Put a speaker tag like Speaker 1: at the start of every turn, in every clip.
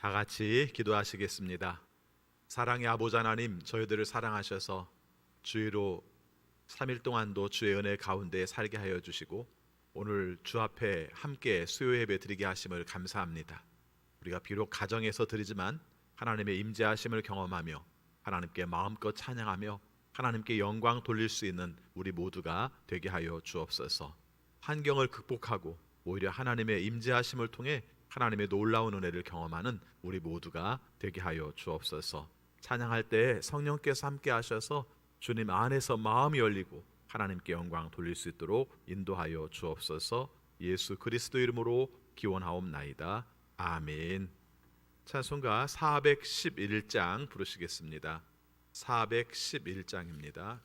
Speaker 1: 다 같이 기도하시겠습니다. 사랑의 아버지 하나님, 저희들을 사랑하셔서 주의로 3일 동안도 주의 은혜 가운데 살게 하여 주시고 오늘 주 앞에 함께 수요 예배 드리게 하심을 감사합니다. 우리가 비록 가정에서 드리지만 하나님의 임재하심을 경험하며 하나님께 마음껏 찬양하며 하나님께 영광 돌릴 수 있는 우리 모두가 되게 하여 주옵소서. 환경을 극복하고 오히려 하나님의 임재하심을 통해 하나님의 놀라운 은혜를 경험하는 우리 모두가 되게 하여 주옵소서. 찬양할 때 성령께서 함께 하셔서 주님 안에서 마음이 열리고 하나님께 영광 돌릴 수 있도록 인도하여 주옵소서. 예수 그리스도 이름으로 기원하옵나이다. 아멘. 찬송가 411장 부르시겠습니다. 411장입니다.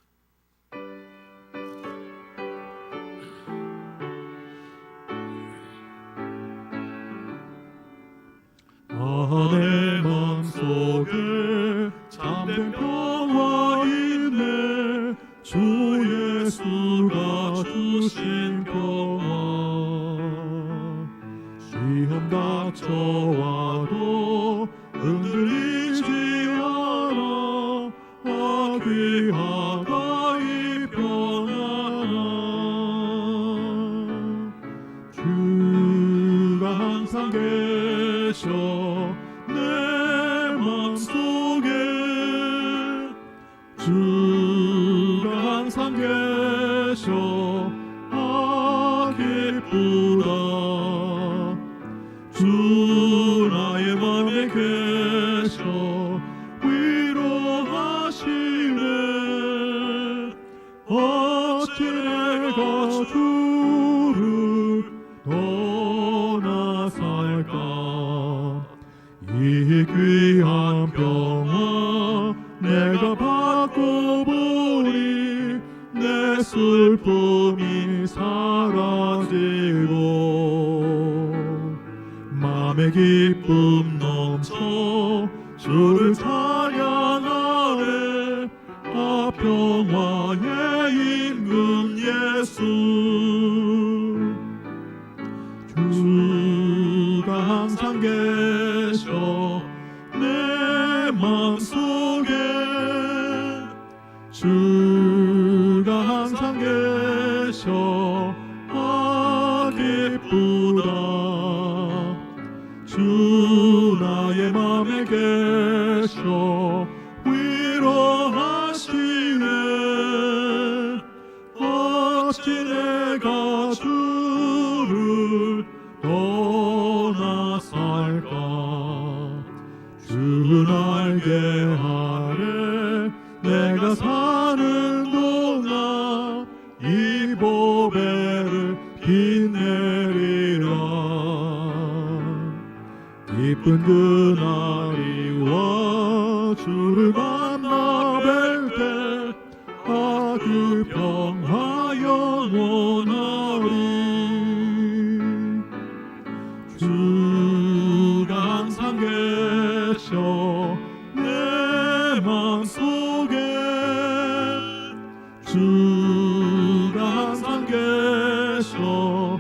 Speaker 2: 내 맘속에 참된 평화 있네. 주 예수가 주신 평화. 시험 닥쳐와도 흔들리지 않아. 귀하다 이 평화라. 주가 항상 계셔 내 맘속에. 주가 항상 계셔 기쁘다. 주 나의 맘에 계셔 위로하시네. 어찌 내가 주를 떠나 살까. 이 귀한 평화 내가 받고 보니 내 슬픔이 사라지고 맘의 기쁨 넘쳐 주를 찬양하네. 평화의 임금 예수. 주가 항상 계셔 내 맘속에. 주가 항상 계셔 기쁘다. 주 나의 맘에 계셔 위로하시네. 어찌 내가 주를 떠나 살까. 주 날개 아래 내가 사는 동안 이 보배를 빛내리라. 기쁜 그날이 와 주를 만나 뵐 때 그 평화 영원하리. 주가 항상 계셔 내 맘속에. 주가 항상 계셔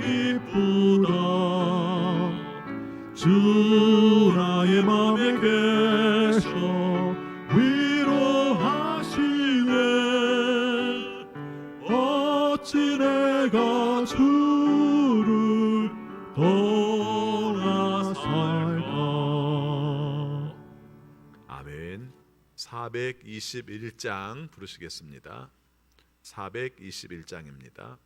Speaker 2: 기쁘다. 주 나의 맘에 계셔 위로하시네. 어찌 내가 주를 떠나 살까.
Speaker 1: 아멘. 421장 부르시겠습니다. 421장입니다.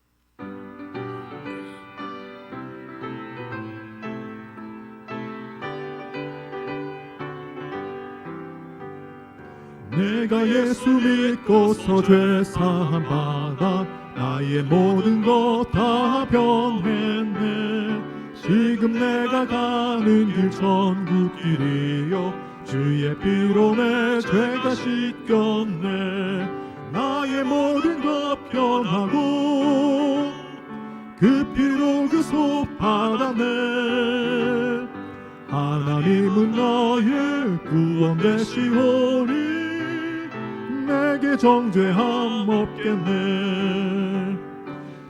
Speaker 2: 내가 예수 믿고서 죄 사함 받아 나의 모든 것 다 변했네. 지금 내가 가는 길 천국길이요 주의 피로 내 죄가 씻겼네. 나의 모든 것 변하고 그 피로 그 속 받았네. 하나님은 나의 구원 되시오니 내게 정죄함 없겠네.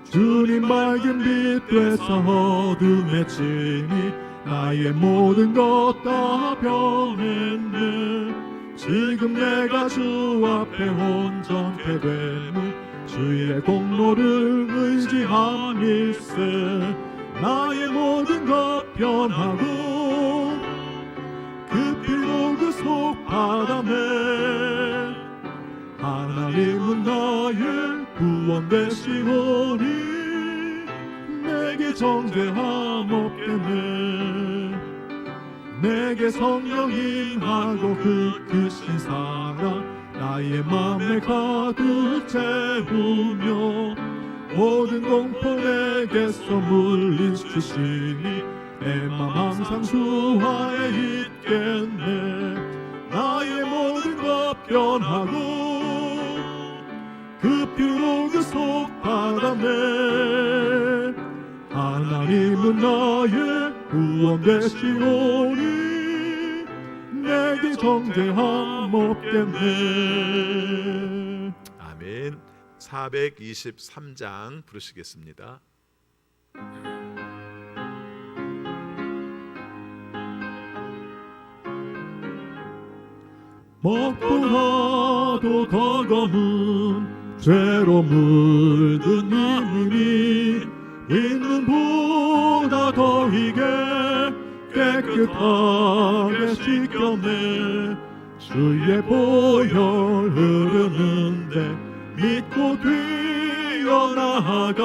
Speaker 2: 주님 밝은 빛 되사 어둠에 치니 나의 모든 것 다 변했네. 지금 내가 주 앞에 온전케 됨은 주의 공로를 의지함일세. 나의 모든 것 변하고 그 피로 그 속 바람에 하나님은 나의 구원 되시오니 내게 정죄함 없겠네. 내게 성령 임하고 그 크신 사랑 나의 맘에 가득 채우며 모든 공포 내게서 물리치시니 내 맘 항상 주 안에 있겠네. 나의 모든 것 변하고 그 피로 그 속 바람에 하나님은 나의 구원 되시오니 내게 정죄함 없겠네.
Speaker 1: 아멘. 423장 부르시겠습니다.
Speaker 2: 먹보다도 더 검은 죄로 물든 이민이 있는 보다 더 이게 깨끗하게 씻겼네. 주의 보혈 흐르는데 믿고 뛰어나가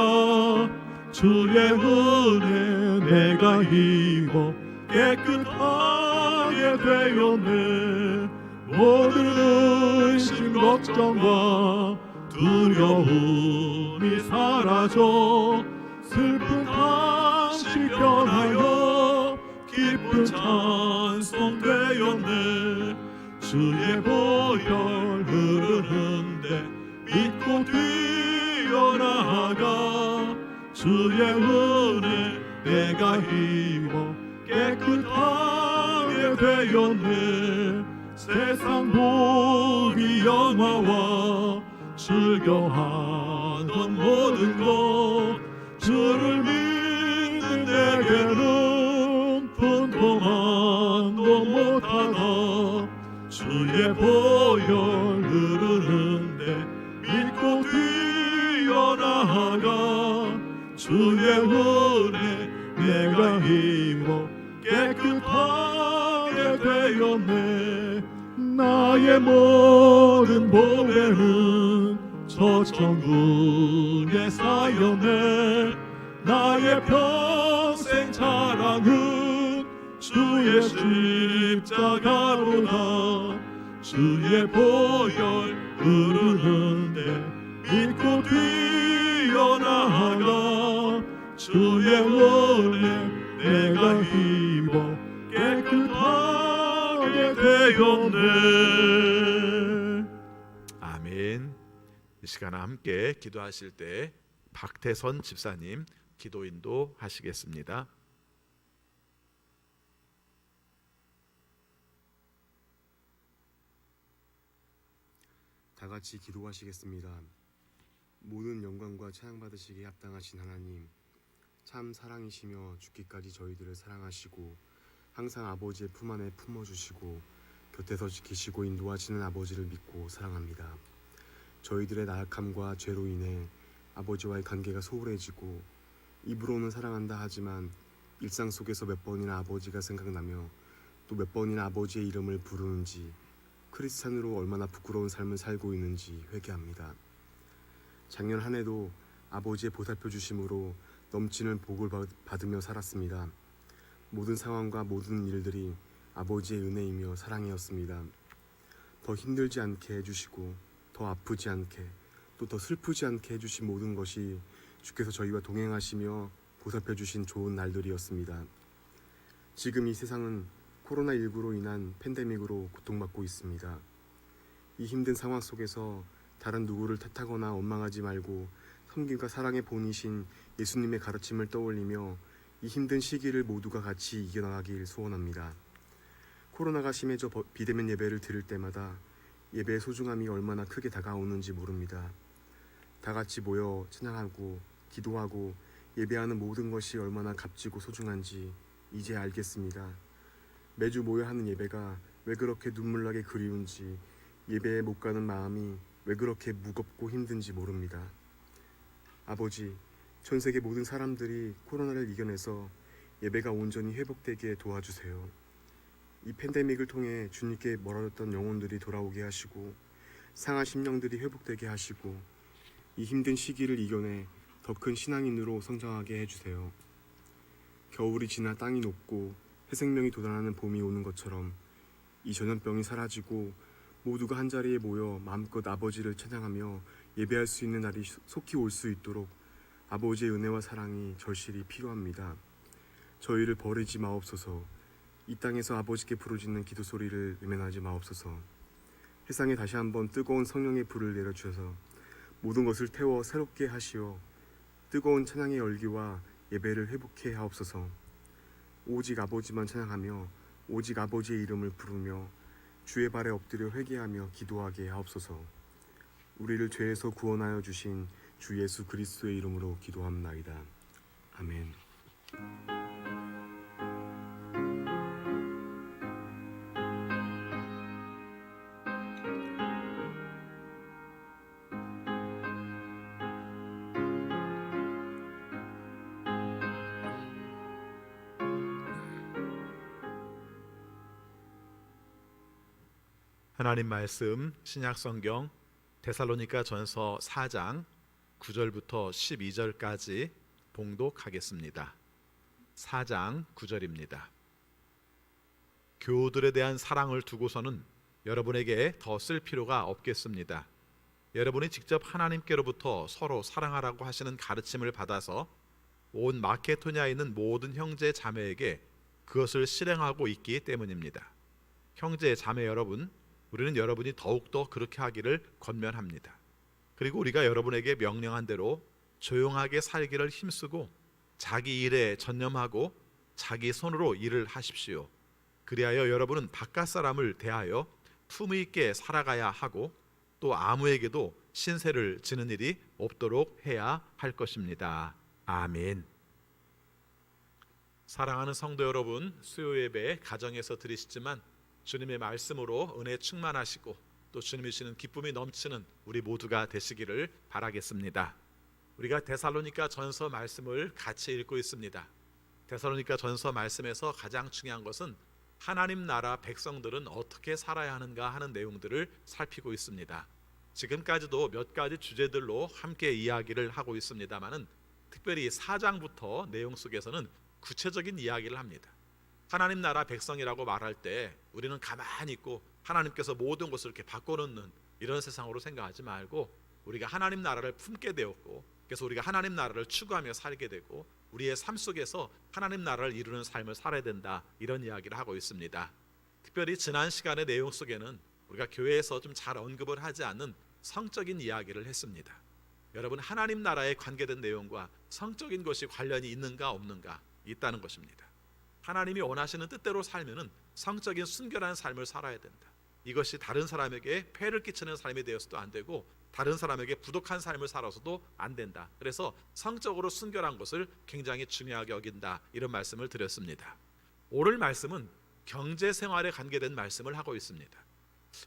Speaker 2: 주의 은혜 내가 입어 깨끗하게 되었네. 모든 의심 걱정과 두려움이 사라져 슬픈 탄식 변하여 기쁜 찬송 되었네. 주의 보혈 흐르는데 믿고 뛰어나가 주의 은혜 내가 입어 깨끗하게 되었네. 세상 보기 영화와 즐겨하던 모든 것 주를 믿는 내게는 분통만도 못하다. 주의 보혈 흐르는데 믿고 뛰어나가 주의 은혜 내가 입어 깨끗하게 되었네. 나의 모든 보배는 저 천국의 사연에 나의 평생 자랑은 주의 십자가로다. 주의 보혈 흐르는데 믿고 뛰어나가 주의 은혜 내가 입어 깨끗하게 되었네.
Speaker 1: 아멘. 이 시간 함께 기도하실 때 박태선 집사님 기도 인도 하시겠습니다.
Speaker 3: 다 같이 기도하시겠습니다. 모든 영광과 찬양 받으시기에 합당하신 하나님, 참 사랑이시며 죽기까지 저희들을 사랑하시고 항상 아버지의 품 안에 품어주시고 곁에서 지키시고 인도하시는 아버지를 믿고 사랑합니다. 저희들의 나약함과 죄로 인해 아버지와의 관계가 소홀해지고 입으로는 사랑한다 하지만 일상 속에서 몇 번이나 아버지가 생각나며 또 몇 번이나 아버지의 이름을 부르는지 크리스찬으로 얼마나 부끄러운 삶을 살고 있는지 회개합니다. 작년 한 해도 아버지의 보살펴 주심으로 넘치는 복을 받으며 살았습니다. 모든 상황과 모든 일들이 아버지의 은혜이며 사랑이었습니다. 더 힘들지 않게 해주시고 더 아프지 않게 또 더 슬프지 않게 해주신 모든 것이 주께서 저희와 동행하시며 보살펴 주신 좋은 날들이었습니다. 지금 이 세상은 코로나19로 인한 팬데믹으로 고통받고 있습니다. 이 힘든 상황 속에서 다른 누구를 탓하거나 원망하지 말고 섬김과 사랑의 본이신 예수님의 가르침을 떠올리며 이 힘든 시기를 모두가 같이 이겨나가길 소원합니다. 코로나가 심해져 비대면 예배를 드릴 때마다 예배의 소중함이 얼마나 크게 다가오는지 모릅니다. 다 같이 모여 찬양하고 기도하고 예배하는 모든 것이 얼마나 값지고 소중한지 이제 알겠습니다. 매주 모여 하는 예배가 왜 그렇게 눈물나게 그리운지, 예배에 못 가는 마음이 왜 그렇게 무겁고 힘든지 모릅니다. 아버지, 전 세계 모든 사람들이 코로나를 이겨내서 예배가 온전히 회복되게 도와주세요. 이 팬데믹을 통해 주님께 멀어졌던 영혼들이 돌아오게 하시고 상한 심령들이 회복되게 하시고 이 힘든 시기를 이겨내 더 큰 신앙인으로 성장하게 해주세요. 겨울이 지나 땅이 녹고 새 생명이 돋아나는 봄이 오는 것처럼 이 전염병이 사라지고 모두가 한자리에 모여 마음껏 아버지를 찬양하며 예배할 수 있는 날이 속히 올 수 있도록 아버지의 은혜와 사랑이 절실히 필요합니다. 저희를 버리지 마옵소서. 이 땅에서 아버지께 부르짖는 기도 소리를 외면하지 마옵소서. 세상에 다시 한번 뜨거운 성령의 불을 내려주셔서 모든 것을 태워 새롭게 하시어 뜨거운 찬양의 열기와 예배를 회복해 하옵소서. 오직 아버지만 찬양하며 오직 아버지의 이름을 부르며 주의 발에 엎드려 회개하며 기도하게 하옵소서. 우리를 죄에서 구원하여 주신 주 예수 그리스도의 이름으로 기도합나이다. 아멘.
Speaker 1: 하나님 말씀 신약성경 데살로니가 전서 4장 9절부터 12절까지 봉독하겠습니다. 4장 9절입니다. 교우들에 대한 사랑을 두고서는 여러분에게 더 쓸 필요가 없겠습니다. 여러분이 직접 하나님께로부터 서로 사랑하라고 하시는 가르침을 받아서 온 마케도니아에 있는 모든 형제 자매에게 그것을 실행하고 있기 때문입니다. 형제 자매 여러분, 우리는 여러분이 더욱더 그렇게 하기를 권면합니다. 그리고 우리가 여러분에게 명령한 대로 조용하게 살기를 힘쓰고 자기 일에 전념하고 자기 손으로 일을 하십시오. 그리하여 여러분은 바깥 사람을 대하여 품위 있게 살아가야 하고 또 아무에게도 신세를 지는 일이 없도록 해야 할 것입니다. 아멘. 사랑하는 성도 여러분, 수요 예배 가정에서 드리시지만 주님의 말씀으로 은혜 충만하시고 또 주님이 주시는 기쁨이 넘치는 우리 모두가 되시기를 바라겠습니다. 우리가 데살로니가 전서 말씀을 같이 읽고 있습니다. 데살로니가 전서 말씀에서 가장 중요한 것은 하나님 나라 백성들은 어떻게 살아야 하는가 하는 내용들을 살피고 있습니다. 지금까지도 몇 가지 주제들로 함께 이야기를 하고 있습니다만은 특별히 4장부터 내용 속에서는 구체적인 이야기를 합니다. 하나님 나라 백성이라고 말할 때 우리는 가만히 있고 하나님께서 모든 것을 이렇게 바꿔놓는 이런 세상으로 생각하지 말고 우리가 하나님 나라를 품게 되었고 그래서 우리가 하나님 나라를 추구하며 살게 되고 우리의 삶 속에서 하나님 나라를 이루는 삶을 살아야 된다, 이런 이야기를 하고 있습니다. 특별히 지난 시간의 내용 속에는 우리가 교회에서 좀 잘 언급을 하지 않는 성적인 이야기를 했습니다. 여러분, 하나님 나라에 관계된 내용과 성적인 것이 관련이 있는가 없는가 있다는 것입니다. 하나님이 원하시는 뜻대로 살면은 성적인 순결한 삶을 살아야 된다. 이것이 다른 사람에게 폐를 끼치는 삶이 되어서도 안 되고 다른 사람에게 부족한 삶을 살아서도 안 된다. 그래서 성적으로 순결한 것을 굉장히 중요하게 여긴다, 이런 말씀을 드렸습니다. 오늘 말씀은 경제 생활에 관계된 말씀을 하고 있습니다.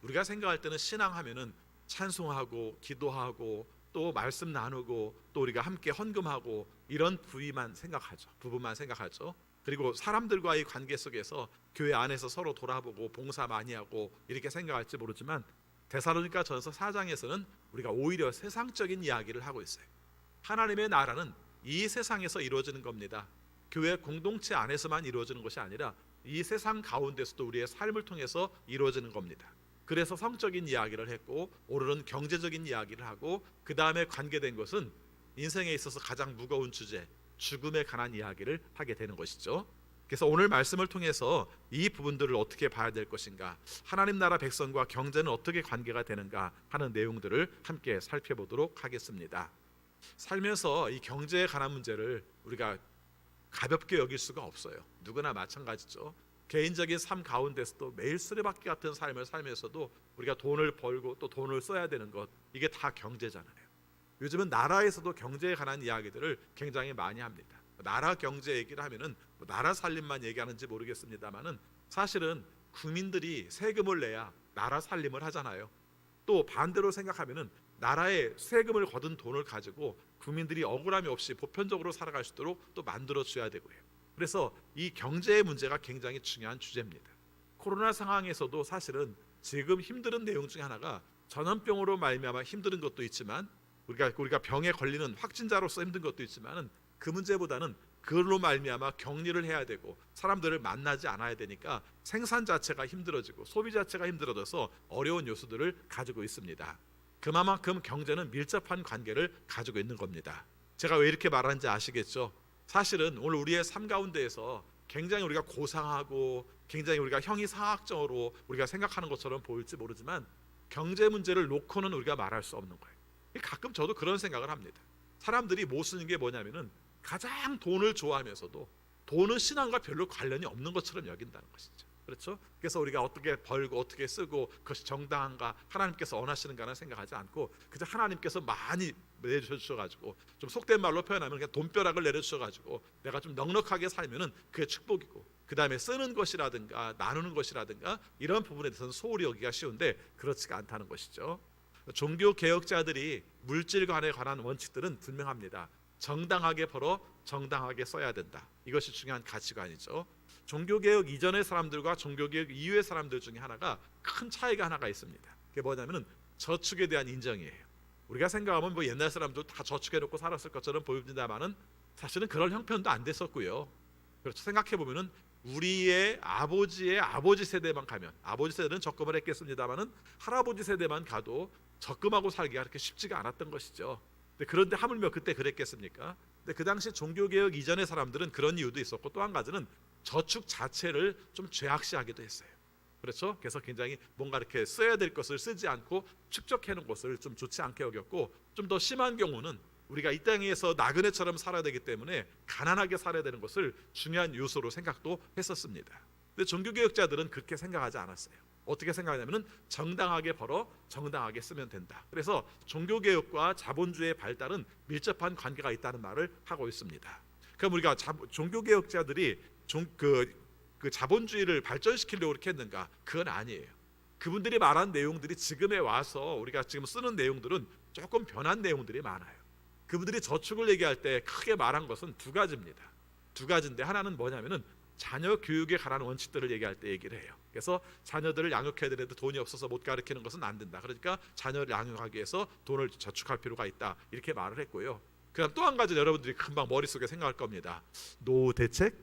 Speaker 1: 우리가 생각할 때는 신앙하면은 찬송하고 기도하고 또 말씀 나누고 또 우리가 함께 헌금하고 이런 부분만 생각하죠. 그리고 사람들과의 관계 속에서 교회 안에서 서로 돌아보고 봉사 많이 하고 이렇게 생각할지 모르지만 데살로니가 전서 4장에서는 우리가 오히려 세상적인 이야기를 하고 있어요. 하나님의 나라는 이 세상에서 이루어지는 겁니다. 교회 공동체 안에서만 이루어지는 것이 아니라 이 세상 가운데서도 우리의 삶을 통해서 이루어지는 겁니다. 그래서 성적인 이야기를 했고 오늘은 경제적인 이야기를 하고 그 다음에 관계된 것은 인생에 있어서 가장 무거운 주제, 죽음에 관한 이야기를 하게 되는 것이죠. 그래서 오늘 말씀을 통해서 이 부분들을 어떻게 봐야 될 것인가, 하나님 나라 백성과 경제는 어떻게 관계가 되는가 하는 내용들을 함께 살펴보도록 하겠습니다. 살면서 이 경제에 관한 문제를 우리가 가볍게 여길 수가 없어요. 누구나 마찬가지죠. 개인적인 삶 가운데서도 매일 쓰레받기 같은 삶을 살면서도 우리가 돈을 벌고 또 돈을 써야 되는 것, 이게 다 경제잖아요. 요즘은 나라에서도 경제에 관한 이야기들을 굉장히 많이 합니다. 나라 경제 얘기를 하면은 뭐 나라 살림만 얘기하는지 모르겠습니다만은 사실은 국민들이 세금을 내야 나라 살림을 하잖아요. 또 반대로 생각하면은 나라에 세금을 거둔 돈을 가지고 국민들이 억울함이 없이 보편적으로 살아갈 수 있도록 또 만들어 줘야 되고요. 그래서 이 경제의 문제가 굉장히 중요한 주제입니다. 코로나 상황에서도 사실은 지금 힘든 내용 중에 하나가 전염병으로 말미암아 힘든 것도 있지만 우리가 병에 걸리는 확진자로서 힘든 것도 있지만은 그 문제보다는 그걸로 말미암아 격리를 해야 되고 사람들을 만나지 않아야 되니까 생산 자체가 힘들어지고 소비 자체가 힘들어져서 어려운 요소들을 가지고 있습니다. 그만큼 경제는 밀접한 관계를 가지고 있는 겁니다. 제가 왜 이렇게 말하는지 아시겠죠? 사실은 오늘 우리의 삶 가운데에서 굉장히 우리가 고상하고 굉장히 우리가 형이상학적으로 우리가 생각하는 것처럼 보일지 모르지만 경제 문제를 놓고는 우리가 말할 수 없는 거예요. 가끔 저도 그런 생각을 합니다. 사람들이 못 쓰는 게 뭐냐면은 가장 돈을 좋아하면서도 돈은 신앙과 별로 관련이 없는 것처럼 여긴다는 것이죠. 그렇죠? 그래서 우리가 어떻게 벌고 어떻게 쓰고 그것이 정당한가 하나님께서 원하시는가는 생각하지 않고 그저 하나님께서 많이 내주셔가지고 좀 속된 말로 표현하면 그냥 돈벼락을 내려주셔가지고 내가 좀 넉넉하게 살면은 그게 축복이고 그 다음에 쓰는 것이라든가 나누는 것이라든가 이런 부분에 대해서는 소홀히 여기가 쉬운데 그렇지가 않다는 것이죠. 종교 개혁자들이 물질관에 관한 원칙들은 분명합니다. 정당하게 벌어 정당하게 써야 된다. 이것이 중요한 가치관이죠. 종교개혁 이전의 사람들과 종교개혁 이후의 사람들 중에 하나가 큰 차이가 하나가 있습니다. 그게 뭐냐면은 저축에 대한 인정이에요. 우리가 생각하면 뭐 옛날 사람도 다 저축해놓고 살았을 것처럼 보입니다만은 사실은 그런 형편도 안 됐었고요. 그렇죠. 생각해 보면은 우리의 아버지의 아버지 세대만 가면 아버지 세대는 적금을 했겠습니다만은 할아버지 세대만 가도 적금하고 살기가 그렇게 쉽지가 않았던 것이죠. 그런데 하물며 그때 그랬겠습니까? 근데 그 당시 종교개혁 이전의 사람들은 그런 이유도 있었고 또 한 가지는 저축 자체를 좀 죄악시하기도 했어요. 그렇죠? 그래서 굉장히 뭔가 이렇게 써야 될 것을 쓰지 않고 축적해놓은 것을 좀 좋지 않게 여겼고 좀 더 심한 경우는 우리가 이 땅에서 나그네처럼 살아야 되기 때문에 가난하게 살아야 되는 것을 중요한 요소로 생각도 했었습니다. 근데 종교개혁자들은 그렇게 생각하지 않았어요. 어떻게 생각하냐면은 정당하게 벌어 정당하게 쓰면 된다. 그래서 종교개혁과 자본주의의 발달은 밀접한 관계가 있다는 말을 하고 있습니다. 그럼 우리가 종교개혁자들이 그 자본주의를 발전시키려고 그렇게 했는가? 그건 아니에요. 그분들이 말한 내용들이 지금에 와서 우리가 지금 쓰는 내용들은 조금 변한 내용들이 많아요. 그분들이 저축을 얘기할 때 크게 말한 것은 두 가지입니다. 두 가지인데 하나는 뭐냐면은 자녀 교육에 관한 원칙들을 얘기할 때 얘기를 해요. 그래서 자녀들을 양육해야 되는데 돈이 없어서 못 가르치는 것은 안 된다. 그러니까 자녀를 양육하기 위해서 돈을 저축할 필요가 있다. 이렇게 말을 했고요. 그다음 또 한 가지 여러분들이 금방 머릿속에 생각할 겁니다. 노후 대책?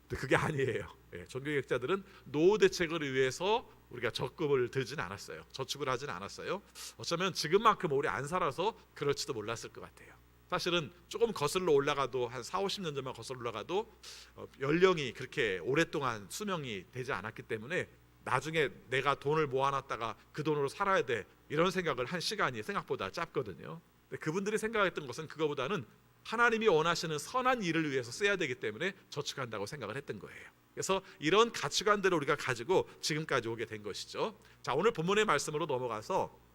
Speaker 1: 그게 아니에요. 종교개혁자들은 노후 대책을 위해서 우리가 적금을 들지는 않았어요. 저축을 하지는 않았어요. 어쩌면 지금만큼 오래 안 살아서 그럴지도 몰랐을 것 같아요. 사실은 조금 거슬러 올라가도 한 40-50년 전만 거슬러 올라가도 연령이 그렇게 오랫동안 수명이 되지 않았기 때문에 나중에 내가 돈을 모아놨다가 그 돈으로 살아야 돼 이런 생각을 한 시간이 생각보다 짧거든요. 근데 그분들이 생각했던 것은 그거보다는 하나님이 원하시는 선한 일을 위해서 써야 되기 때문에 저축한다고 생각을 했던 거예요. 그래서 이런 가치관들을 우리가 가지고 지금까지 오게 된 것이죠. 자, 오늘 본문의 말씀으로 넘어가서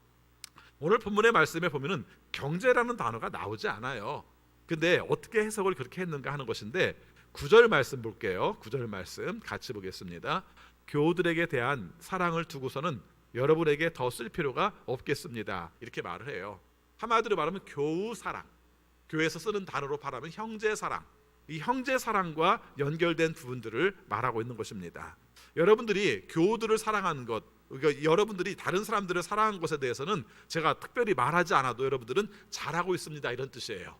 Speaker 1: 오늘 본문의 말씀에 보면은 경제라는 단어가 나오지 않아요. 근데 어떻게 해석을 그렇게 했는가 하는 것인데 9절 말씀 볼게요. 9절 말씀 같이 보겠습니다. 교우들에게 대한 사랑을 두고서는 여러분에게 더 쓸 필요가 없겠습니다. 이렇게 말을 해요. 한마디로 말하면 교우 사랑, 교회에서 쓰는 단어로 말하면 형제 사랑, 이 형제 사랑과 연결된 부분들을 말하고 있는 것입니다. 여러분들이 교우들을 사랑하는 것, 그러니까 여러분들이 다른 사람들을 사랑하는 것에 대해서는 제가 특별히 말하지 않아도 여러분들은 잘하고 있습니다 이런 뜻이에요.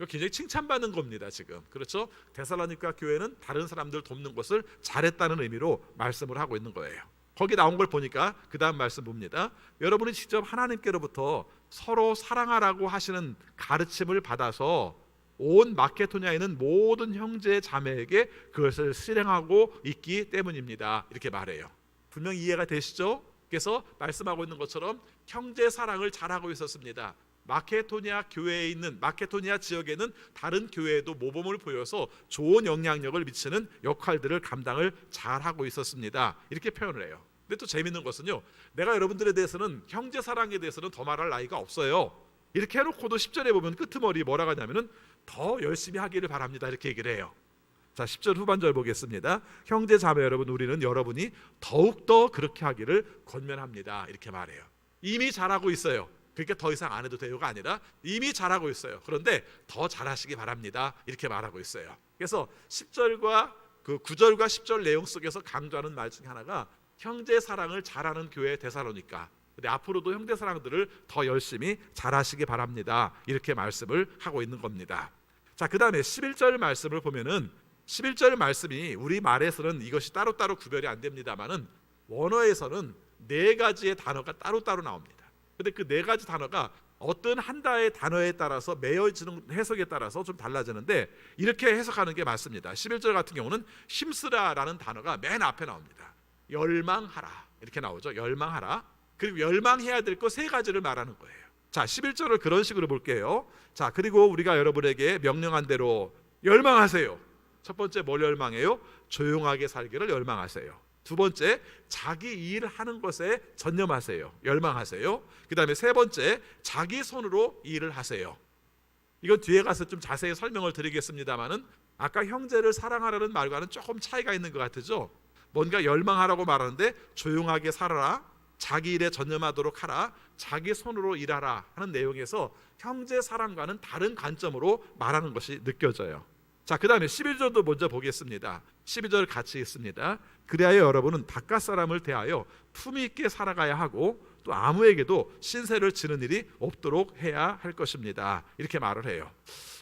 Speaker 1: 굉장히 칭찬받는 겁니다 지금. 그렇죠? 데살로니가 교회는 다른 사람들 돕는 것을 잘했다는 의미로 말씀을 하고 있는 거예요. 거기 나온 걸 보니까 그 다음 말씀 봅니다. 여러분이 직접 하나님께로부터 서로 사랑하라고 하시는 가르침을 받아서 온 마케도니아에 있는 모든 형제 자매에게 그것을 실행하고 있기 때문입니다. 이렇게 말해요. 분명히 이해가 되시죠? 그래서 말씀하고 있는 것처럼 형제 사랑을 잘하고 있었습니다. 마케도니아 교회에 있는 마케도니아 지역에는 다른 교회에도 모범을 보여서 좋은 영향력을 미치는 역할들을 감당을 잘하고 있었습니다. 이렇게 표현을 해요. 근데 또 재밌는 것은요, 내가 여러분들에 대해서는 형제 사랑에 대해서는 더 말할 나이가 없어요. 이렇게 해놓고도 10절에 보면 끄트머리 뭐라고 하냐면은 더 열심히 하기를 바랍니다. 이렇게 얘기를 해요. 자, 10절 후반절 보겠습니다. 형제 자매 여러분, 우리는 여러분이 더욱더 그렇게 하기를 권면합니다. 이렇게 말해요. 이미 잘하고 있어요. 그러니까 더 이상 안 해도 돼요가 아니라 이미 잘하고 있어요. 그런데 더 잘하시기 바랍니다. 이렇게 말하고 있어요. 그래서 10절과 그 9절과 10절 내용 속에서 강조하는 말 중에 하나가 형제 사랑을 잘하는 교회 데살로니가. 근데 앞으로도 형제 사랑들을 더 열심히 잘하시기 바랍니다. 이렇게 말씀을 하고 있는 겁니다. 자, 그 다음에 11절 말씀을 보면은 11절 말씀이 우리 말에서는 이것이 따로따로 구별이 안 됩니다만은 원어에서는 네 가지의 단어가 따로따로 나옵니다. 근데 그 네 가지 단어가 어떤 한다의 단어에 따라서 매어지는 해석에 따라서 좀 달라지는데 이렇게 해석하는 게 맞습니다. 11절 같은 경우는 힘쓰라라는 단어가 맨 앞에 나옵니다. 열망하라 이렇게 나오죠. 열망하라. 그리고 열망해야 될 거 세 가지를 말하는 거예요. 자, 11절을 그런 식으로 볼게요. 자, 그리고 우리가 여러분에게 명령한 대로 열망하세요. 첫 번째 뭘 열망해요? 조용하게 살기를 열망하세요. 두 번째, 자기 일 하는 것에 전념하세요. 열망하세요. 그 다음에 세 번째, 자기 손으로 일을 하세요. 이건 뒤에 가서 좀 자세히 설명을 드리겠습니다만은 아까 형제를 사랑하라는 말과는 조금 차이가 있는 것 같죠. 뭔가 열망하라고 말하는데 조용하게 살아라, 자기 일에 전념하도록 하라, 자기 손으로 일하라 하는 내용에서 형제 사랑과는 다른 관점으로 말하는 것이 느껴져요. 자, 그 다음에 11절도 먼저 보겠습니다. 12절 같이 읽습니다. 그리하여 여러분은 바깥 사람을 대하여 품위 있게 살아가야 하고 또 아무에게도 신세를 지는 일이 없도록 해야 할 것입니다. 이렇게 말을 해요.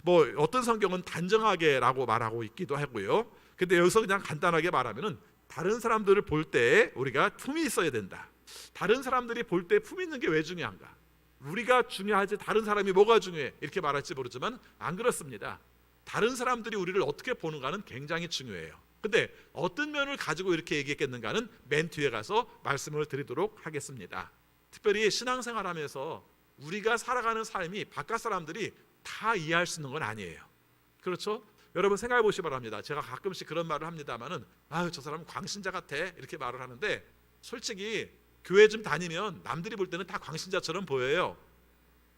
Speaker 1: 뭐 어떤 성경은 단정하게라고 말하고 있기도 하고요. 근데 여기서 그냥 간단하게 말하면은 다른 사람들을 볼 때 우리가 품이 있어야 된다. 다른 사람들이 볼 때 품이 있는 게 왜 중요한가? 우리가 중요하지 다른 사람이 뭐가 중요해? 이렇게 말할지 모르지만 안 그렇습니다. 다른 사람들이 우리를 어떻게 보는가는 굉장히 중요해요. 근데 어떤 면을 가지고 이렇게 얘기했겠는가는 맨 뒤에 가서 말씀을 드리도록 하겠습니다. 특별히 신앙생활하면서 우리가 살아가는 삶이 바깥 사람들이 다 이해할 수 있는 건 아니에요. 그렇죠? 여러분 생각해 보시기 바랍니다. 제가 가끔씩 그런 말을 합니다만은 아유, 저 사람은 광신자 같아 이렇게 말을 하는데 솔직히 교회 좀 다니면 남들이 볼 때는 다 광신자처럼 보여요.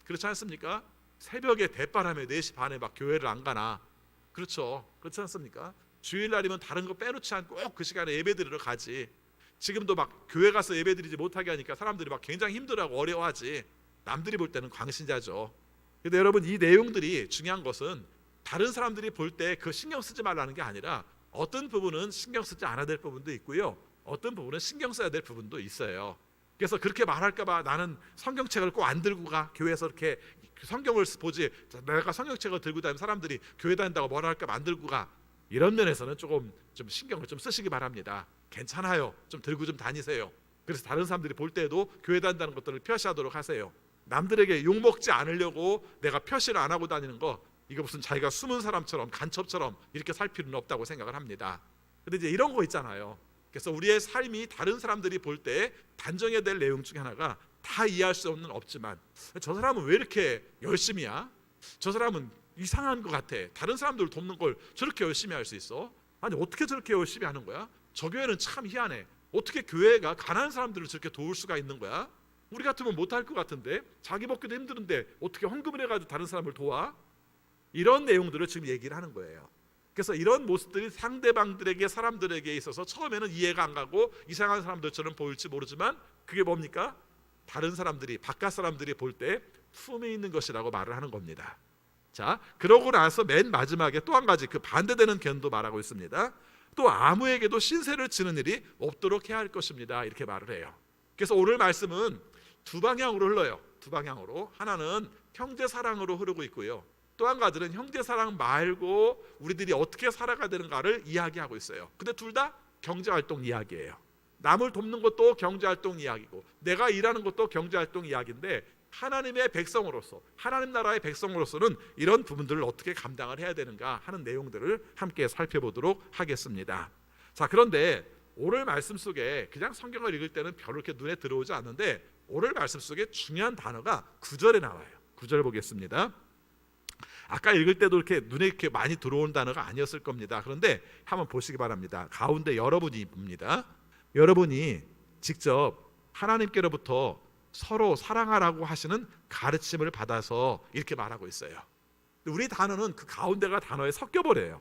Speaker 1: 그렇지 않습니까? 새벽에 대바람에 4시 반에 막 교회를 안 가나? 그렇죠. 그렇지 않습니까? 주일날이면 다른 거 빼놓지 않고 꼭 그 시간에 예배 드리러 가지. 지금도 막 교회 가서 예배 드리지 못하게 하니까 사람들이 막 굉장히 힘들어하고 어려워하지. 남들이 볼 때는 광신자죠. 근데 여러분 이 내용들이 중요한 것은 다른 사람들이 볼 때 그 신경 쓰지 말라는 게 아니라 어떤 부분은 신경 쓰지 않아야 될 부분도 있고요. 어떤 부분은 신경 써야 될 부분도 있어요. 그래서 그렇게 말할까 봐 나는 성경책을 꼭 안 들고 가. 교회에서 이렇게 성경을 보지. 내가 성경책을 들고 다니면 사람들이 교회 다닌다고 뭐라 할까 봐 안 들고 가. 이런 면에서는 조금 좀 신경을 좀 쓰시기 바랍니다. 괜찮아요. 좀 들고 좀 다니세요. 그래서 다른 사람들이 볼 때에도 교회 다닌다는 것들을 표시하도록 하세요. 남들에게 욕먹지 않으려고 내가 표시를 안 하고 다니는 거 이거 무슨 자기가 숨은 사람처럼 간첩처럼 이렇게 살 필요는 없다고 생각을 합니다. 근데 이제 이런 거 있잖아요. 그래서 우리의 삶이 다른 사람들이 볼 때 단정해야 될 내용 중에 하나가 다 이해할 수 없지만 저 사람은 왜 이렇게 열심히야? 저 사람은 이상한 것 같아. 다른 사람들 돕는 걸 저렇게 열심히 할 수 있어? 아니 어떻게 저렇게 열심히 하는 거야? 저 교회는 참 희한해. 어떻게 교회가 가난한 사람들을 저렇게 도울 수가 있는 거야? 우리 같으면 못할 것 같은데 자기 먹기도 힘드는데 어떻게 헌금을 해가지고 다른 사람을 도와? 이런 내용들을 지금 얘기를 하는 거예요. 그래서 이런 모습들이 상대방들에게 사람들에게 있어서 처음에는 이해가 안 가고 이상한 사람들처럼 보일지 모르지만 그게 뭡니까? 다른 사람들이 바깥 사람들이 볼 때 품이 있는 것이라고 말을 하는 겁니다. 자, 그러고 나서 맨 마지막에 또 한 가지 그 반대되는 견도 말하고 있습니다. 또 아무에게도 신세를 지는 일이 없도록 해야 할 것입니다. 이렇게 말을 해요. 그래서 오늘 말씀은 두 방향으로 흘러요. 두 방향으로. 하나는 형제 사랑으로 흐르고 있고요. 또 한 가지는 형제 사랑 말고 우리들이 어떻게 살아가야 되는가를 이야기하고 있어요. 근데 둘 다 경제활동 이야기예요. 남을 돕는 것도 경제활동 이야기고 내가 일하는 것도 경제활동 이야기인데 하나님의 백성으로서 하나님 나라의 백성으로서는 이런 부분들을 어떻게 감당을 해야 되는가 하는 내용들을 함께 살펴보도록 하겠습니다. 자, 그런데 오늘 말씀 속에 그냥 성경을 읽을 때는 별로 이렇게 눈에 들어오지 않는데 오늘 말씀 속에 중요한 단어가 9절에 나와요. 9절 보겠습니다. 아까 읽을 때도 이렇게 눈에 이렇게 많이 들어온 단어가 아니었을 겁니다. 그런데 한번 보시기 바랍니다. 가운데 여러분이 봅니다. 여러분이 직접 하나님께로부터 서로 사랑하라고 하시는 가르침을 받아서 이렇게 말하고 있어요. 우리 단어는 그 가운데가 단어에 섞여버려요.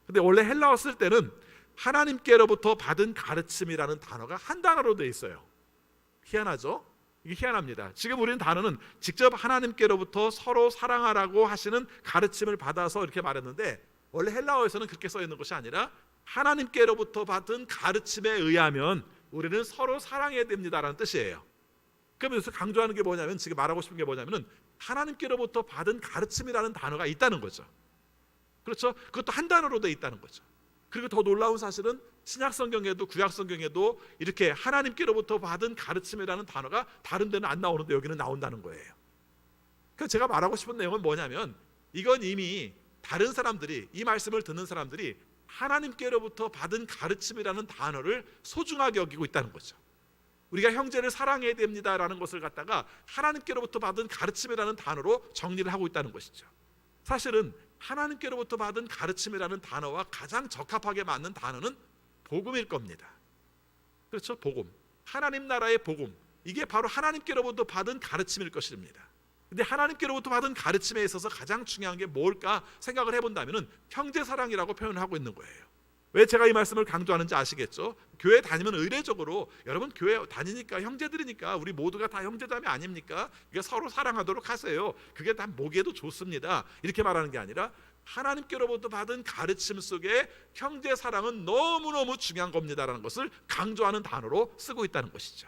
Speaker 1: 근데 원래 헬라어 쓸 때는 하나님께로부터 받은 가르침이라는 단어가 한 단어로 되어 있어요. 희한하죠? 이게 희한합니다. 지금 우리는 단어는 직접 하나님께로부터 서로 사랑하라고 하시는 가르침을 받아서 이렇게 말했는데, 원래 헬라어에서는 그렇게 써 있는 것이 아니라 하나님께로부터 받은 가르침에 의하면 우리는 서로 사랑해야 됩니다라는 뜻이에요. 그러면서 강조하는 게 뭐냐면, 지금 말하고 싶은 게 뭐냐면은 하나님께로부터 받은 가르침이라는 단어가 있다는 거죠. 그렇죠? 그것도 한 단어로 되어 있다는 거죠. 그리고 더 놀라운 사실은 신약 성경에도 구약 성경에도 이렇게 하나님께로부터 받은 가르침이라는 단어가 다른 데는 안 나오는데 여기는 나온다는 거예요. 그러니까 제가 말하고 싶은 내용은 뭐냐면, 이건 이미 다른 사람들이, 이 말씀을 듣는 사람들이 하나님께로부터 받은 가르침이라는 단어를 소중하게 여기고 있다는 거죠. 우리가 형제를 사랑해야 됩니다라는 것을 갖다가 하나님께로부터 받은 가르침이라는 단어로 정리를 하고 있다는 것이죠. 사실은 하나님께로부터 받은 가르침이라는 단어와 가장 적합하게 맞는 단어는 복음일 겁니다. 그렇죠? 복음. 하나님 나라의 복음. 이게 바로 하나님께로부터 받은 가르침일 것입니다. 근데 하나님께로부터 받은 가르침에 있어서 가장 중요한 게 뭘까 생각을 해본다면 형제 사랑이라고 표현을 하고 있는 거예요. 왜 제가 이 말씀을 강조하는지 아시겠죠? 교회 다니면 의례적으로 여러분 교회 다니니까 형제들이니까 우리 모두가 다 형제자매 아닙니까? 그러니까 서로 사랑하도록 하세요. 그게 다 목에도 좋습니다. 이렇게 말하는 게 아니라 하나님께로부터 받은 가르침 속에 형제 사랑은 너무너무 중요한 겁니다라는 것을 강조하는 단어로 쓰고 있다는 것이죠.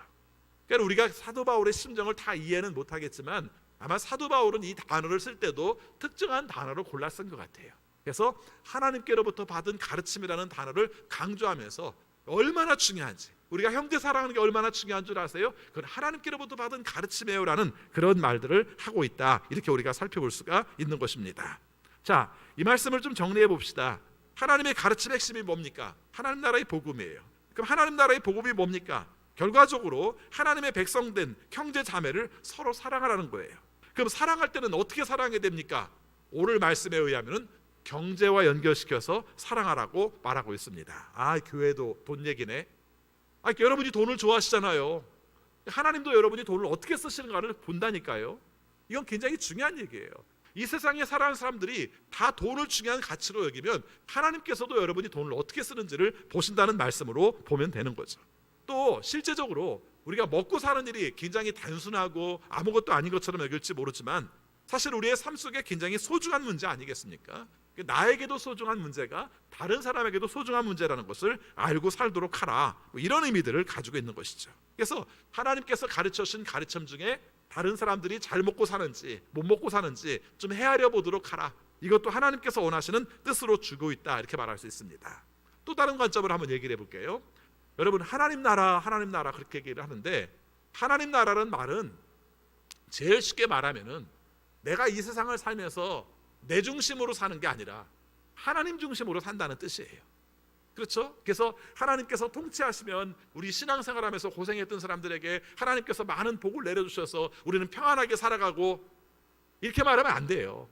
Speaker 1: 그러니까 우리가 사도 바울의 심정을 다 이해는 못하겠지만 아마 사도 바울은 이 단어를 쓸 때도 특정한 단어를 골라 쓴 것 같아요. 그래서 하나님께로부터 받은 가르침이라는 단어를 강조하면서 얼마나 중요한지, 우리가 형제 사랑하는 게 얼마나 중요한 줄 아세요? 그건 하나님께로부터 받은 가르침이에요 라는 그런 말들을 하고 있다, 이렇게 우리가 살펴볼 수가 있는 것입니다. 자, 이 말씀을 좀 정리해 봅시다. 하나님의 가르침의 핵심이 뭡니까? 하나님 나라의 복음이에요. 그럼 하나님 나라의 복음이 뭡니까? 결과적으로 하나님의 백성된 형제 자매를 서로 사랑하라는 거예요. 그럼 사랑할 때는 어떻게 사랑해야 됩니까? 오늘 말씀에 의하면 경제와 연결시켜서 사랑하라고 말하고 있습니다. 아, 교회도 돈 얘기네. 아, 여러분이 돈을 좋아하시잖아요. 하나님도 여러분이 돈을 어떻게 쓰시는가를 본다니까요. 이건 굉장히 중요한 얘기예요. 이 세상에 살아가는 사람들이 다 돈을 중요한 가치로 여기면 하나님께서도 여러분이 돈을 어떻게 쓰는지를 보신다는 말씀으로 보면 되는 거죠. 또 실제적으로 우리가 먹고 사는 일이 굉장히 단순하고 아무것도 아닌 것처럼 여길지 모르지만 사실 우리의 삶 속에 굉장히 소중한 문제 아니겠습니까? 나에게도 소중한 문제가 다른 사람에게도 소중한 문제라는 것을 알고 살도록 하라, 이런 의미들을 가지고 있는 것이죠. 그래서 하나님께서 가르쳐 주신 가르침 중에 다른 사람들이 잘 먹고 사는지 못 먹고 사는지 좀 헤아려 보도록 하라, 이것도 하나님께서 원하시는 뜻으로 주고 있다, 이렇게 말할 수 있습니다. 또 다른 관점을 한번 얘기를 해볼게요. 여러분, 하나님 나라 그렇게 얘기를 하는데, 하나님 나라라는 말은 제일 쉽게 말하면은 내가 이 세상을 살면서 내 중심으로 사는 게 아니라 하나님 중심으로 산다는 뜻이에요. 그렇죠? 그래서 하나님께서 통치하시면 우리 신앙생활하면서 고생했던 사람들에게 하나님께서 많은 복을 내려주셔서 우리는 평안하게 살아가고, 이렇게 말하면 안 돼요.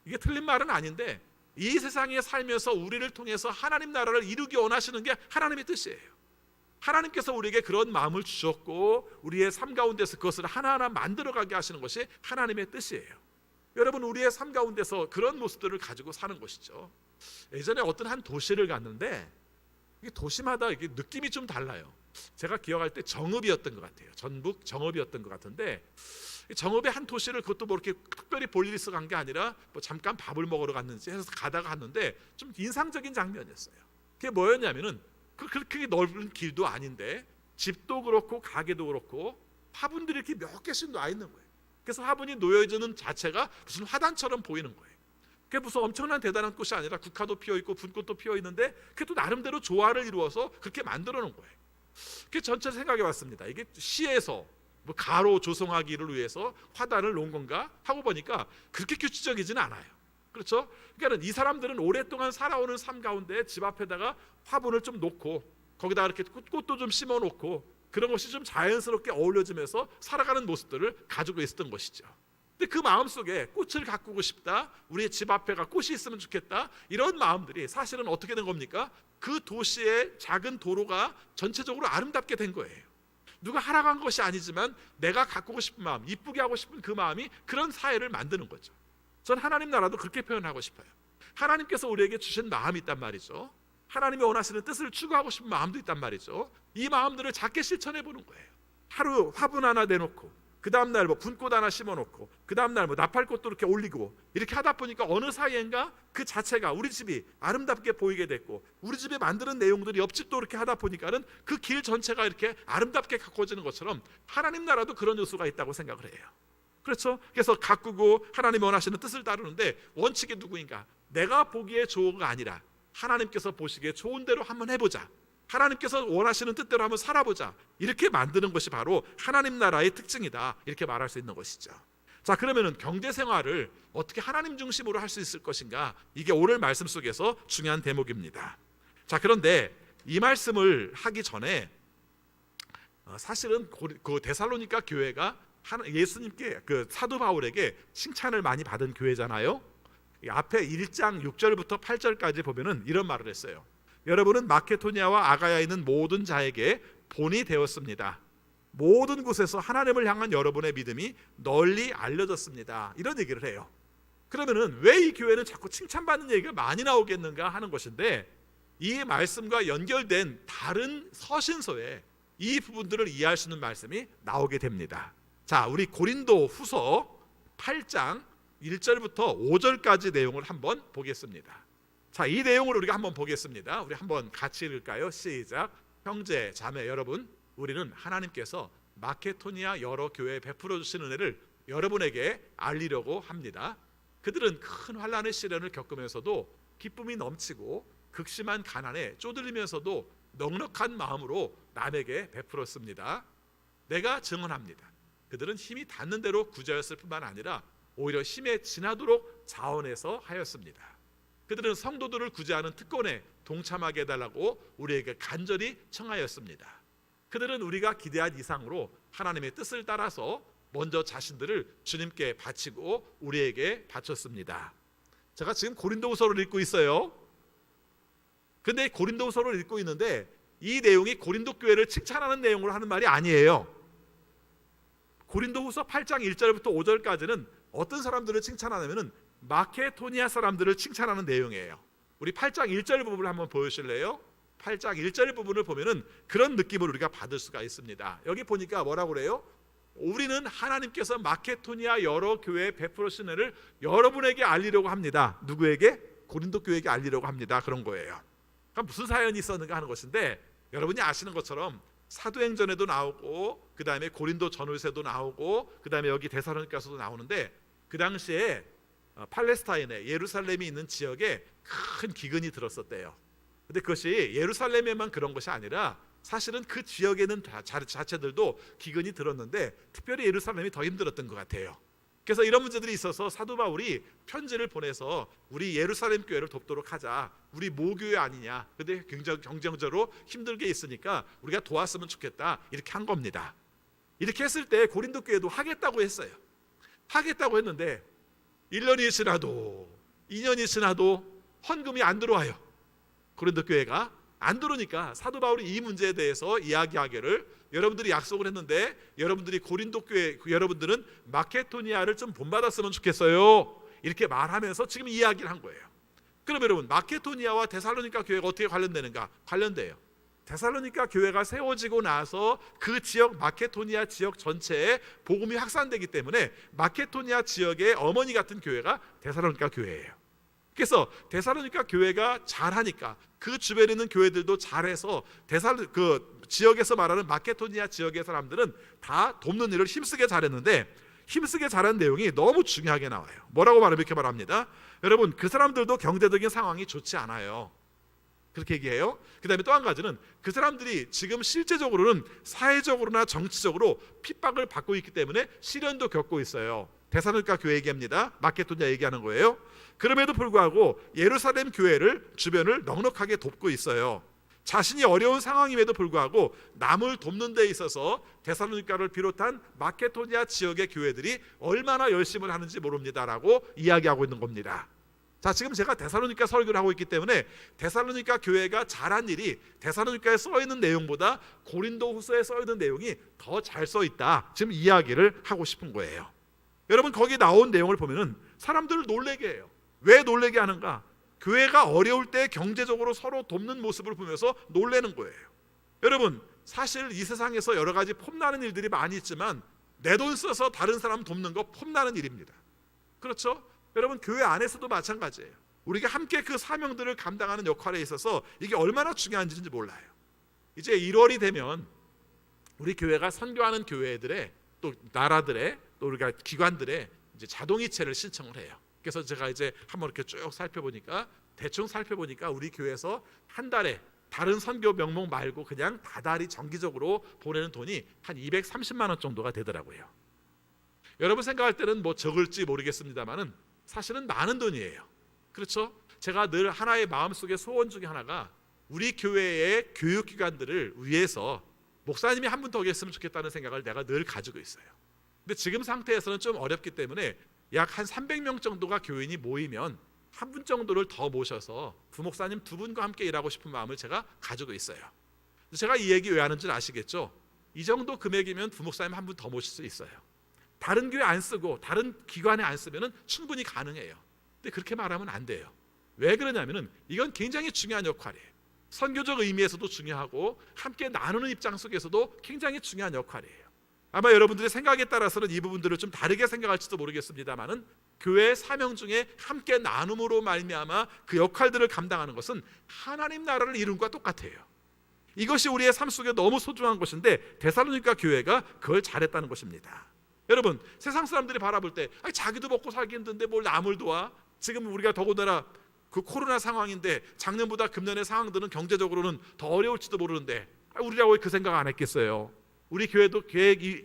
Speaker 1: 이게 틀린 말은 아닌데, 이 세상에 살면서 우리를 통해서 하나님 나라를 이루기 원하시는 게 하나님의 뜻이에요. 하나님께서 우리에게 그런 마음을 주셨고 우리의 삶 가운데서 그것을 하나하나 만들어가게 하시는 것이 하나님의 뜻이에요. 여러분, 우리의 삶 가운데서 그런 모습들을 가지고 사는 것이죠. 예전에 어떤 한 도시를 갔는데 이 도시마다 이게 느낌이 좀 달라요. 제가 기억할 때 정읍이었던 것 같아요. 전북 정읍이었던 것 같은데, 정읍의 한 도시를 그것도 뭐 이렇게 특별히 볼 일이 있어 간 게 아니라 뭐 잠깐 밥을 먹으러 갔는지 해서 가다가 갔는데 좀 인상적인 장면이었어요. 그게 뭐였냐면은 그렇게 넓은 길도 아닌데 집도 그렇고 가게도 그렇고 화분들이 이렇게 몇 개씩 놔 있는 거예요. 그래서 화분이 놓여지는 자체가 무슨 화단처럼 보이는 거예요. 그게 무슨 엄청난 대단한 꽃이 아니라 국화도 피어 있고 분꽃도 피어 있는데 그게 또 나름대로 조화를 이루어서 그렇게 만들어 놓은 거예요. 그게 전체 생각해 봤습니다. 이게 시에서 뭐 가로 조성하기를 위해서 화단을 놓은 건가 하고 보니까 그렇게 규칙적이지는 않아요. 그렇죠? 그러니까 이 사람들은 오랫동안 살아오는 삶 가운데 집 앞에다가 화분을 좀 놓고 거기다 이렇게 꽃도 좀 심어 놓고 그런 것이 좀 자연스럽게 어울려지면서 살아가는 모습들을 가지고 있었던 것이죠. 근데 그 마음속에 꽃을 가꾸고 싶다, 우리의 집 앞에가 꽃이 있으면 좋겠다, 이런 마음들이 사실은 어떻게 된 겁니까? 그 도시의 작은 도로가 전체적으로 아름답게 된 거예요. 누가 하라고 한 것이 아니지만 내가 가꾸고 싶은 마음, 이쁘게 하고 싶은 그 마음이 그런 사회를 만드는 거죠. 전 하나님 나라도 그렇게 표현하고 싶어요. 하나님께서 우리에게 주신 마음이 있단 말이죠. 하나님이 원하시는 뜻을 추구하고 싶은 마음도 있단 말이죠. 이 마음들을 작게 실천해 보는 거예요. 하루 화분 하나 내놓고 그 다음날 뭐 분꽃 하나 심어놓고 그 다음날 뭐 나팔꽃도 이렇게 올리고 이렇게 하다 보니까 어느 사이엔가 그 자체가 우리 집이 아름답게 보이게 됐고 우리 집에 만드는 내용들이 옆집도 이렇게 하다 보니까는 그 길 전체가 이렇게 아름답게 가꿔지는 것처럼 하나님 나라도 그런 요소가 있다고 생각을 해요. 그렇죠? 그래서 가꾸고 하나님이 원하시는 뜻을 따르는데 원칙이 누구인가? 내가 보기에 좋은가 아니라 하나님께서 보시기에 좋은 대로 한번 해보자. 하나님께서 원하시는 뜻대로 한번 살아보자. 이렇게 만드는 것이 바로 하나님 나라의 특징이다. 이렇게 말할 수 있는 것이죠. 자, 그러면은 경제 생활을 어떻게 하나님 중심으로 할 수 있을 것인가? 이게 오늘 말씀 속에서 중요한 대목입니다. 자, 그런데 이 말씀을 하기 전에 사실은 그 데살로니가 교회가 예수님께 그 사도 바울에게 칭찬을 많이 받은 교회잖아요. 앞에 1장 6절부터 8절까지 보면은 이런 말을 했어요. 여러분은 마케도니아와 아가야에 있는 모든 자에게 본이 되었습니다. 모든 곳에서 하나님을 향한 여러분의 믿음이 널리 알려졌습니다. 이런 얘기를 해요. 그러면은 왜 이 교회는 자꾸 칭찬받는 얘기가 많이 나오겠는가 하는 것인데, 이 말씀과 연결된 다른 서신서에 이 부분들을 이해할 수 있는 말씀이 나오게 됩니다. 자, 우리 고린도 후서 8장 1절부터 5절까지 내용을 한번 보겠습니다. 자, 이 내용을 우리가 한번 보겠습니다. 우리 한번 같이 읽을까요? 시작. 형제, 자매 여러분, 우리는 하나님께서 마케도니아 여러 교회에 베풀어 주신 은혜를 여러분에게 알리려고 합니다. 그들은 큰 환난의 시련을 겪으면서도 기쁨이 넘치고 극심한 가난에 쪼들리면서도 넉넉한 마음으로 남에게 베풀었습니다. 내가 증언합니다. 그들은 힘이 닿는 대로 구제하였을 뿐만 아니라 오히려 힘에 지나도록 자원해서 하였습니다. 그들은 성도들을 구제하는 특권에 동참하게 해달라고 우리에게 간절히 청하였습니다. 그들은 우리가 기대한 이상으로 하나님의 뜻을 따라서 먼저 자신들을 주님께 바치고 우리에게 바쳤습니다. 제가 지금 고린도후서를 읽고 있어요. 근데 고린도후서를 읽고 있는데 이 내용이 고린도 교회를 칭찬하는 내용으로 하는 말이 아니에요. 고린도후서 8장 1절부터 5절까지는 어떤 사람들을 칭찬하냐면은 마케도니아 사람들을 칭찬하는 내용이에요. 우리 8장 1절 부분을 한번 보여주실래요? 8장 1절 부분을 보면은 그런 느낌을 우리가 받을 수가 있습니다. 여기 보니까 뭐라고 그래요? 우리는 하나님께서 마케도니아 여러 교회에 베풀어 주신 은혜를 여러분에게 알리려고 합니다. 누구에게? 고린도 교회에게 알리려고 합니다. 그런 거예요. 그럼 무슨 사연이 있었는가 하는 것인데, 여러분이 아시는 것처럼 사도행전에도 나오고 그 다음에 고린도 전후서도 나오고 그 다음에 여기 데살로니가서도 나오는데, 그 당시에 팔레스타인에 예루살렘이 있는 지역에 큰 기근이 들었었대요. 근데 그것이 예루살렘에만 그런 것이 아니라 사실은 그 지역에는 자체들도 기근이 들었는데 특별히 예루살렘이 더 힘들었던 것 같아요. 그래서 이런 문제들이 있어서 사도 바울이 편지를 보내서 우리 예루살렘 교회를 돕도록 하자. 우리 모교회 아니냐. 근데 굉장히 경쟁적으로 힘들게 있으니까 우리가 도왔으면 좋겠다. 이렇게 한 겁니다. 이렇게 했을 때 고린도 교회도 하겠다고 했어요. 하겠다고 했는데 1년이 지나도 2년이 지나도 헌금이 안 들어와요. 고린도 교회가 안 들어오니까 사도 바울이 이 문제에 대해서 이야기하기를, 여러분들이 약속을 했는데 여러분들이 고린도 교회 여러분들은 마케도니아를 좀 본받았으면 좋겠어요. 이렇게 말하면서 지금 이야기를 한 거예요. 그럼 여러분, 마케도니아와 데살로니가 교회가 어떻게 관련되는가? 관련돼요. 데살로니가 교회가 세워지고 나서 그 지역 마케도니아 지역 전체에 복음이 확산되기 때문에 마케도니아 지역의 어머니 같은 교회가 데살로니가 교회예요. 그래서 데살로니가 교회가 잘하니까 그 주변에 있는 교회들도 잘해서 그 지역에서 말하는 마케도니아 지역의 사람들은 다 돕는 일을 힘쓰게 잘했는데, 힘쓰게 잘한 내용이 너무 중요하게 나와요. 뭐라고 말하면 이렇게 말합니다. 여러분, 그 사람들도 경제적인 상황이 좋지 않아요. 그렇게 얘기해요. 그 다음에 또 한 가지는 그 사람들이 지금 실제적으로는 사회적으로나 정치적으로 핍박을 받고 있기 때문에 시련도 겪고 있어요. 데살로니가 교회 얘기합니다. 마케도니아 얘기하는 거예요. 그럼에도 불구하고 예루살렘 교회를 주변을 넉넉하게 돕고 있어요. 자신이 어려운 상황임에도 불구하고 남을 돕는 데 있어서 데살로니가를 비롯한 마케도니아 지역의 교회들이 얼마나 열심을 하는지 모릅니다라고 이야기하고 있는 겁니다. 자, 지금 제가 데살로니가 설교를 하고 있기 때문에 데살로니가 교회가 잘한 일이 데살로니가에 써 있는 내용보다 고린도 후서에 써 있는 내용이 더 잘 써 있다, 지금 이야기를 하고 싶은 거예요. 여러분 거기 나온 내용을 보면은 사람들을 놀래게 해요. 왜 놀래게 하는가? 교회가 어려울 때 경제적으로 서로 돕는 모습을 보면서 놀래는 거예요. 여러분 사실 이 세상에서 여러 가지 폼나는 일들이 많이 있지만 내 돈 써서 다른 사람 돕는 거 폼나는 일입니다. 그렇죠? 여러분 교회 안에서도 마찬가지예요. 우리가 함께 그 사명들을 감당하는 역할에 있어서 이게 얼마나 중요한지 몰라요. 이제 1월이 되면 우리 교회가 선교하는 교회들의 또 나라들의 또 우리가 기관들의 이제 자동이체를 신청을 해요. 그래서 제가 이제 한번 이렇게 쭉 대충 살펴보니까 우리 교회에서 한 달에 다른 선교 명목 말고 그냥 다달이 정기적으로 보내는 돈이 한 230만 원 정도가 되더라고요. 여러분 생각할 때는 뭐 적을지 모르겠습니다만은 사실은 많은 돈이에요. 그렇죠? 제가 늘 하나의 마음속의 소원 중에 하나가 우리 교회의 교육기관들을 위해서 목사님이 한 분 더 계셨으면 좋겠다는 생각을 내가 늘 가지고 있어요. 근데 지금 상태에서는 좀 어렵기 때문에 약 한 300명 정도가 교인이 모이면 한 분 정도를 더 모셔서 부목사님 2분과 함께 일하고 싶은 마음을 제가 가지고 있어요. 제가 이 얘기 왜 하는 줄 아시겠죠? 이 정도 금액이면 부목사님 한 분 더 모실 수 있어요. 다른 교회 안 쓰고 다른 기관에 안 쓰면 충분히 가능해요. 근데 그렇게 말하면 안 돼요. 왜 그러냐면은 이건 굉장히 중요한 역할이에요. 선교적 의미에서도 중요하고 함께 나누는 입장 속에서도 굉장히 중요한 역할이에요. 아마 여러분들의 생각에 따라서는 이 부분들을 좀 다르게 생각할지도 모르겠습니다만은 교회의 사명 중에 함께 나눔으로 말미암아 그 역할들을 감당하는 것은 하나님 나라를 이룬 것과 똑같아요. 이것이 우리의 삶 속에 너무 소중한 것인데 데살로니가 교회가 그걸 잘했다는 것입니다. 여러분 세상 사람들이 바라볼 때 자기도 먹고 살기 힘든데 뭘 남을 도와? 지금 우리가 더군다나 그 코로나 상황인데 작년보다 금년의 상황들은 경제적으로는 더 어려울지도 모르는데 우리라고 왜 그 생각 안 했겠어요? 우리 교회도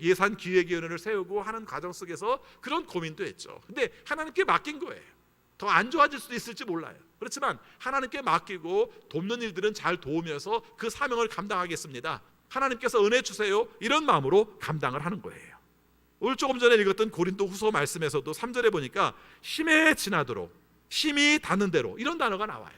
Speaker 1: 예산 기획위원회를 세우고 하는 과정 속에서 그런 고민도 했죠. 근데 하나님께 맡긴 거예요. 더 안 좋아질 수도 있을지 몰라요. 그렇지만 하나님께 맡기고 돕는 일들은 잘 도우면서 그 사명을 감당하겠습니다. 하나님께서 은혜 주세요. 이런 마음으로 감당을 하는 거예요. 오늘 조금 전에 읽었던 고린도 후서 말씀에서도 3절에 보니까 힘에 지나도록 힘이 닿는 대로 이런 단어가 나와요.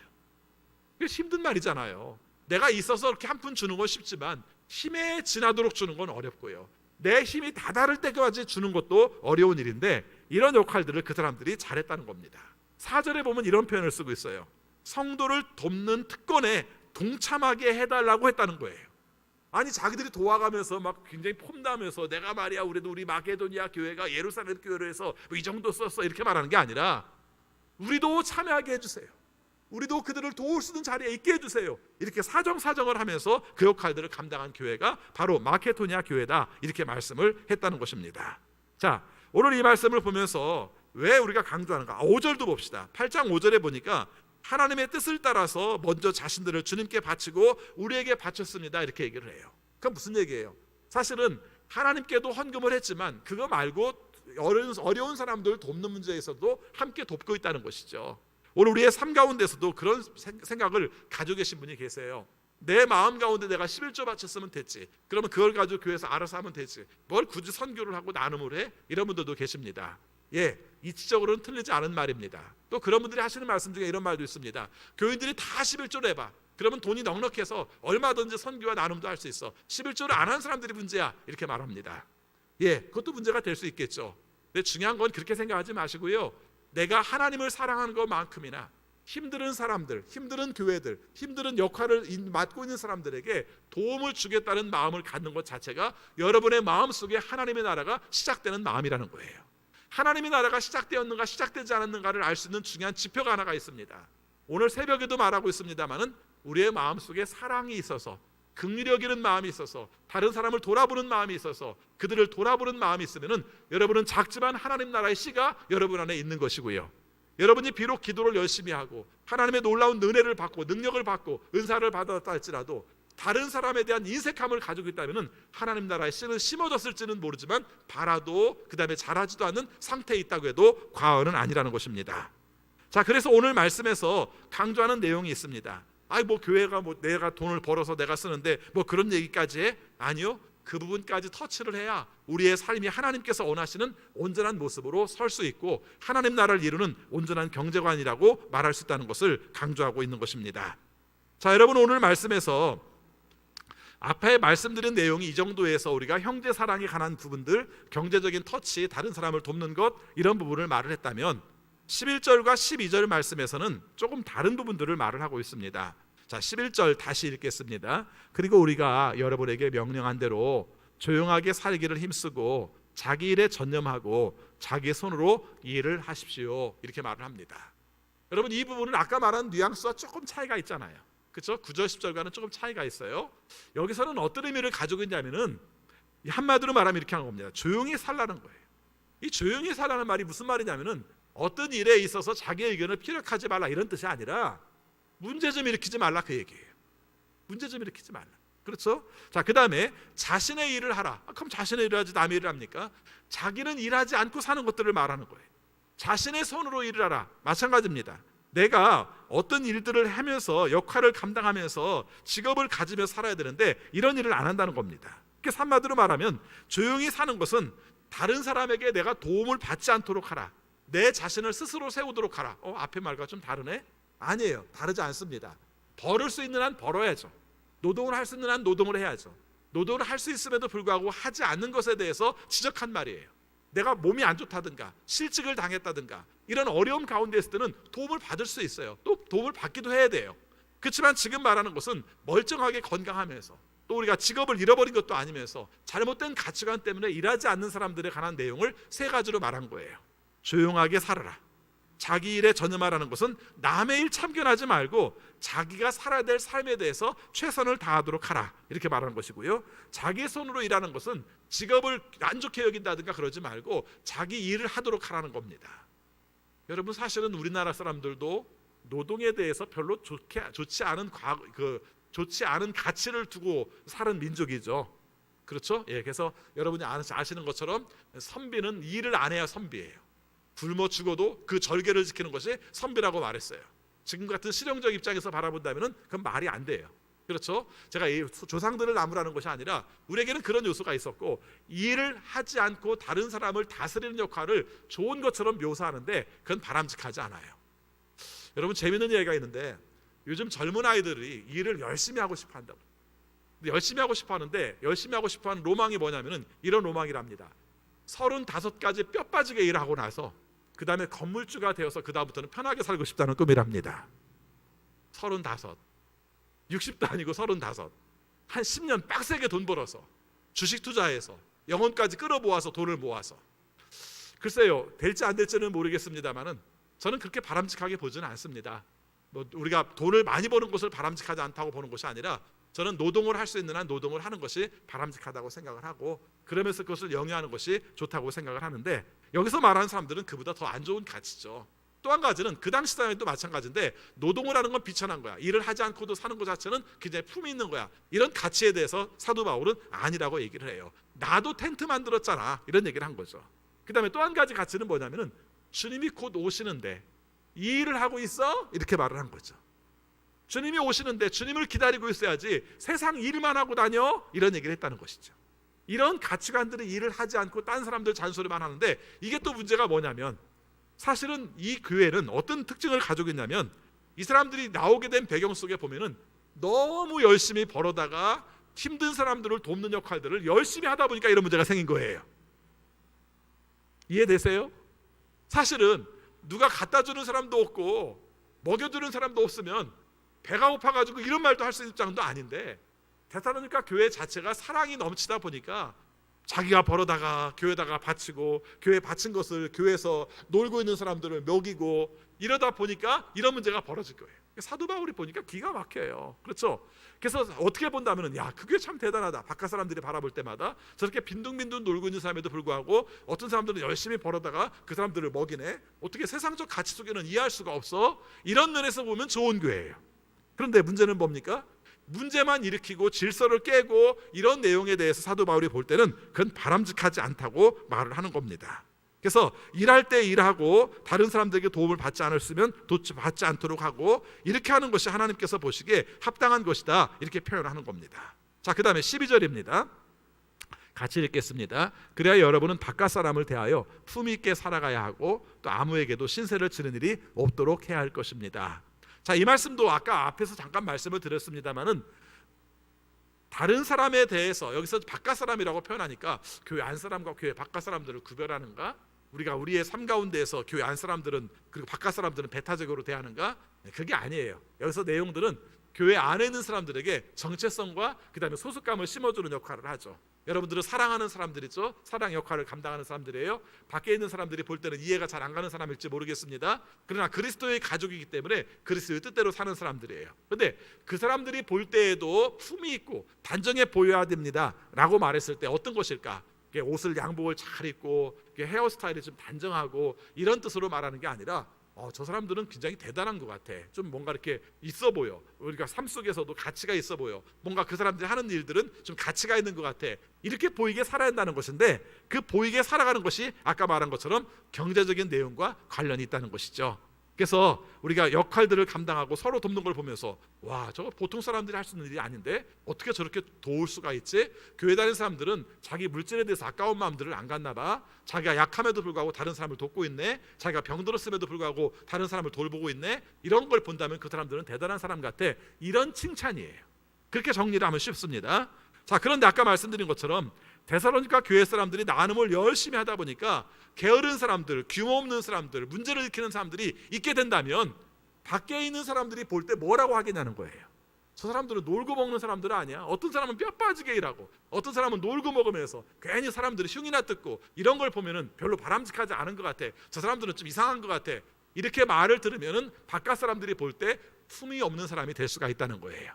Speaker 1: 이게 힘든 말이잖아요. 내가 있어서 이렇게 한 푼 주는 건 쉽지만 힘에 지나도록 주는 건 어렵고요. 내 힘이 다다를 때까지 주는 것도 어려운 일인데 이런 역할들을 그 사람들이 잘했다는 겁니다. 4절에 보면 이런 표현을 쓰고 있어요. 성도를 돕는 특권에 동참하게 해달라고 했다는 거예요. 아니 자기들이 도와가면서 막 굉장히 폼나면서 내가 말이야 우리 마게도니아 교회가 예루살렘 교회로 해서 이 정도 썼어 이렇게 말하는 게 아니라 우리도 참여하게 해주세요. 우리도 그들을 도울 수 있는 자리에 있게 해주세요. 이렇게 사정사정을 하면서 그 역할들을 감당한 교회가 바로 마케도니아 교회다 이렇게 말씀을 했다는 것입니다. 자 오늘 이 말씀을 보면서 왜 우리가 강조하는가? 5절도 봅시다. 8장 5절에 보니까 하나님의 뜻을 따라서 먼저 자신들을 주님께 바치고 우리에게 바쳤습니다 이렇게 얘기를 해요. 그건 무슨 얘기예요? 사실은 하나님께도 헌금을 했지만 그거 말고 어려운 사람들 돕는 문제에서도 함께 돕고 있다는 것이죠. 오늘 우리의 삶 가운데서도 그런 생각을 가지고 계신 분이 계세요. 내 마음 가운데 내가 11조 바쳤으면 됐지. 그러면 그걸 가지고 교회에서 알아서 하면 되지. 뭘 굳이 선교를 하고 나눔을 해? 이런 분들도 계십니다. 예, 이치적으로는 틀리지 않은 말입니다. 또 그런 분들이 하시는 말씀 중에 이런 말도 있습니다. 교인들이 다 11조를 해봐. 그러면 돈이 넉넉해서 얼마든지 선교와 나눔도 할 수 있어. 11조를 안 한 사람들이 문제야. 이렇게 말합니다. 예, 그것도 문제가 될 수 있겠죠. 근데 중요한 건 그렇게 생각하지 마시고요. 내가 하나님을 사랑하는 것만큼이나 힘든 사람들, 힘든 교회들, 힘든 역할을 맡고 있는 사람들에게 도움을 주겠다는 마음을 갖는 것 자체가 여러분의 마음속에 하나님의 나라가 시작되는 마음이라는 거예요. 하나님의 나라가 시작되었는가 시작되지 않았는가를 알 수 있는 중요한 지표가 하나가 있습니다. 오늘 새벽에도 말하고 있습니다마는 우리의 마음속에 사랑이 있어서 긍휼히 여기는 마음이 있어서 다른 사람을 돌아보는 마음이 있어서 그들을 돌아보는 마음이 있으면 여러분은 작지만 하나님 나라의 씨가 여러분 안에 있는 것이고요. 여러분이 비록 기도를 열심히 하고 하나님의 놀라운 은혜를 받고 능력을 받고 은사를 받았다 할지라도 다른 사람에 대한 인색함을 가지고 있다면 하나님 나라의 씨는 심어졌을지는 모르지만 발아도 그 다음에 자라지도 않는 상태에 있다고 해도 과언은 아니라는 것입니다. 자, 그래서 오늘 말씀에서 강조하는 내용이 있습니다. 뭐 교회가 내가 돈을 벌어서 내가 쓰는데 그런 얘기까지 해? 아니요. 그 부분까지 터치를 해야 우리의 삶이 하나님께서 원하시는 온전한 모습으로 설 수 있고 하나님 나라를 이루는 온전한 경제관이라고 말할 수 있다는 것을 강조하고 있는 것입니다. 자, 여러분 오늘 말씀에서 앞에 말씀드린 내용이 이 정도에서 우리가 형제 사랑에 관한 부분들, 경제적인 터치, 다른 사람을 돕는 것, 이런 부분을 말을 했다면 11절과 12절 말씀에서는 조금 다른 부분들을 말을 하고 있습니다. 자, 11절 다시 읽겠습니다. 그리고 우리가 여러분에게 명령한 대로 조용하게 살기를 힘쓰고 자기 일에 전념하고 자기 손으로 일을 하십시오. 이렇게 말을 합니다. 여러분, 이 부분은 아까 말한 뉘앙스와 조금 차이가 있잖아요. 그렇죠? 9절 10절과는 조금 차이가 있어요. 여기서는 어떤 의미를 가지고 있냐면은 한마디로 말하면 이렇게 하는 겁니다. 조용히 살라는 거예요. 이 조용히 살라는 말이 무슨 말이냐면은 어떤 일에 있어서 자기의 의견을 피력하지 말라, 이런 뜻이 아니라 문제 좀 일으키지 말라, 그 얘기예요. 문제 좀 일으키지 말라. 그렇죠? 자, 그 다음에 자신의 일을 하라. 그럼 자신의 일을 하지 남의 일을 합니까? 자기는 일하지 않고 사는 것들을 말하는 거예요. 자신의 손으로 일을 하라. 마찬가지입니다. 내가 어떤 일들을 하면서 역할을 감당하면서 직업을 가지며 살아야 되는데 이런 일을 안 한다는 겁니다. 그래서 한마디로 말하면 조용히 사는 것은 다른 사람에게 내가 도움을 받지 않도록 하라. 내 자신을 스스로 세우도록 하라. 앞에 말과 좀 다르네? 아니에요. 다르지 않습니다. 벌을 수 있는 한 벌어야죠. 노동을 할 수 있는 한 노동을 해야죠. 노동을 할 수 있음에도 불구하고 하지 않는 것에 대해서 지적한 말이에요. 내가 몸이 안 좋다든가 실직을 당했다든가 이런 어려움 가운데 있을 때는 도움을 받을 수 있어요. 또 도움을 받기도 해야 돼요. 그렇지만 지금 말하는 것은 멀쩡하게 건강하면서 또 우리가 직업을 잃어버린 것도 아니면서 잘못된 가치관 때문에 일하지 않는 사람들에 관한 내용을 세 가지로 말한 거예요. 조용하게 살아라. 자기 일에 전념하라는 것은 남의 일 참견하지 말고 자기가 살아야 될 삶에 대해서 최선을 다하도록 하라, 이렇게 말하는 것이고요. 자기 손으로 일하는 것은 직업을 안 좋게 여긴다든가 그러지 말고 자기 일을 하도록 하라는 겁니다. 여러분, 사실은 우리나라 사람들도 노동에 대해서 별로 좋지 않은 가치를 두고 사는 민족이죠. 그렇죠? 예, 그래서 여러분이 아시는 것처럼 선비는 일을 안 해야 선비예요. 굶어 죽어도 그 절개를 지키는 것이 선비라고 말했어요. 지금 같은 실용적 입장에서 바라본다면 그건 말이 안 돼요. 그렇죠? 제가 이 조상들을 나무라는 것이 아니라 우리에게는 그런 요소가 있었고, 일을 하지 않고 다른 사람을 다스리는 역할을 좋은 것처럼 묘사하는데 그건 바람직하지 않아요. 여러분, 재밌는 얘기가 있는데 요즘 젊은 아이들이 일을 열심히 하고 싶어 한다고. 열심히 하고 싶어 하는데 열심히 하고 싶어 하는 로망이 뭐냐면은 이런 로망이랍니다. 35가지 뼈 빠지게 일하고 나서 그 다음에 건물주가 되어서 그 다음부터는 편하게 살고 싶다는 꿈이랍니다. 35, 60도 아니고 35, 한 10년 빡세게 돈 벌어서 주식 투자해서 영혼까지 끌어모아서 돈을 모아서, 글쎄요, 될지 안 될지는 모르겠습니다만은 저는 그렇게 바람직하게 보지는 않습니다. 우리가 돈을 많이 버는 것을 바람직하지 않다고 보는 것이 아니라 저는 노동을 할 수 있는 한 노동을 하는 것이 바람직하다고 생각을 하고, 그러면서 그것을 영위하는 것이 좋다고 생각을 하는데, 여기서 말하는 사람들은 그보다 더 안 좋은 가치죠. 또 한 가지는 그 당시 사회도 마찬가지인데 노동을 하는 건 비천한 거야. 일을 하지 않고도 사는 것 자체는 굉장히 품이 있는 거야. 이런 가치에 대해서 사도 바울은 아니라고 얘기를 해요. 나도 텐트 만들었잖아, 이런 얘기를 한 거죠. 그 다음에 또 한 가지 가치는 뭐냐면은 주님이 곧 오시는데 이 일을 하고 있어? 이렇게 말을 한 거죠. 주님이 오시는데 주님을 기다리고 있어야지 세상 일만 하고 다녀? 이런 얘기를 했다는 것이죠. 이런 가치관들이 일을 하지 않고 딴 사람들 잔소리만 하는데, 이게 또 문제가 뭐냐면 사실은 이 교회는 어떤 특징을 가지고 있냐면 이 사람들이 나오게 된 배경 속에 보면은 너무 열심히 벌어다가 힘든 사람들을 돕는 역할들을 열심히 하다 보니까 이런 문제가 생긴 거예요. 이해되세요? 사실은 누가 갖다 주는 사람도 없고 먹여주는 사람도 없으면 배가 고파가지고 이런 말도 할 수 있는 입장도 아닌데, 대사로니까 교회 자체가 사랑이 넘치다 보니까 자기가 벌어다가 교회에다가 바치고 교회에 바친 것을 교회에서 놀고 있는 사람들을 먹이고 이러다 보니까 이런 문제가 벌어질 거예요. 사도 바울이 보니까 기가 막혀요. 그렇죠? 그래서 어떻게 본다면 야, 그게 참 대단하다. 바깥 사람들이 바라볼 때마다 저렇게 빈둥빈둥 놀고 있는 사람에도 불구하고 어떤 사람들은 열심히 벌어다가 그 사람들을 먹이네. 어떻게 세상적 가치 속에는 이해할 수가 없어. 이런 면에서 보면 좋은 교회예요. 그런데 문제는 뭡니까? 문제만 일으키고 질서를 깨고 이런 내용에 대해서 사도 바울이 볼 때는 그건 바람직하지 않다고 말을 하는 겁니다. 그래서 일할 때 일하고 다른 사람들에게 도움을 받지 않았으면 받지 않도록 하고, 이렇게 하는 것이 하나님께서 보시기에 합당한 것이다, 이렇게 표현하는 겁니다. 자, 그 다음에 12절입니다. 같이 읽겠습니다. 그래야 여러분은 바깥 사람을 대하여 품위 있게 살아가야 하고 또 아무에게도 신세를 지는 일이 없도록 해야 할 것입니다. 자, 이 말씀도 아까 앞에서 잠깐 말씀을 드렸습니다만은 다른 사람에 대해서, 여기서 바깥 사람이라고 표현하니까 교회 안 사람과 교회 바깥 사람들을 구별하는가? 우리가 우리의 삶 가운데에서 교회 안 사람들은 그리고 바깥 사람들은 배타적으로 대하는가? 그게 아니에요. 여기서 내용들은 교회 안에 있는 사람들에게 정체성과 그 다음에 소속감을 심어주는 역할을 하죠. 여러분들은 사랑하는 사람들이죠. 사랑 역할을 감당하는 사람들이에요. 밖에 있는 사람들이 볼 때는 이해가 잘 안 가는 사람일지 모르겠습니다. 그러나 그리스도의 가족이기 때문에 그리스도의 뜻대로 사는 사람들이에요. 그런데 그 사람들이 볼 때에도 품이 있고 단정해 보여야 됩니다 라고 말했을 때 어떤 것일까? 옷을 양복을 잘 입고 헤어스타일이 좀 단정하고 이런 뜻으로 말하는 게 아니라 저 사람들은 굉장히 대단한 것 같아. 좀 뭔가 이렇게 있어 보여. 우리가 삶 속에서도 가치가 있어 보여. 뭔가 그 사람들이 하는 일들은 좀 가치가 있는 것 같아. 이렇게 보이게 살아야 한다는 것인데, 그 보이게 살아가는 것이 아까 말한 것처럼 경제적인 내용과 관련이 있다는 것이죠. 그래서 우리가 역할들을 감당하고 서로 돕는 걸 보면서 와, 저거 보통 사람들이 할 수 있는 일이 아닌데 어떻게 저렇게 도울 수가 있지? 교회 다니는 사람들은 자기 물질에 대해서 아까운 마음들을 안 갖나 봐. 자기가 약함에도 불구하고 다른 사람을 돕고 있네. 자기가 병들었음에도 불구하고 다른 사람을 돌보고 있네. 이런 걸 본다면 그 사람들은 대단한 사람 같아. 이런 칭찬이에요. 그렇게 정리를 하면 쉽습니다. 자, 그런데 아까 말씀드린 것처럼 데살로니가 교회 사람들이 나눔을 열심히 하다 보니까 게으른 사람들, 규모 없는 사람들, 문제를 일으키는 사람들이 있게 된다면 밖에 있는 사람들이 볼 때 뭐라고 하겠냐는 거예요. 저 사람들은 놀고 먹는 사람들은 아니야. 어떤 사람은 뼈 빠지게 일하고 어떤 사람은 놀고 먹으면서 괜히 사람들이 흉이나 뜯고 이런 걸 보면은 별로 바람직하지 않은 것 같아. 저 사람들은 좀 이상한 것 같아. 이렇게 말을 들으면은 바깥 사람들이 볼 때 품이 없는 사람이 될 수가 있다는 거예요.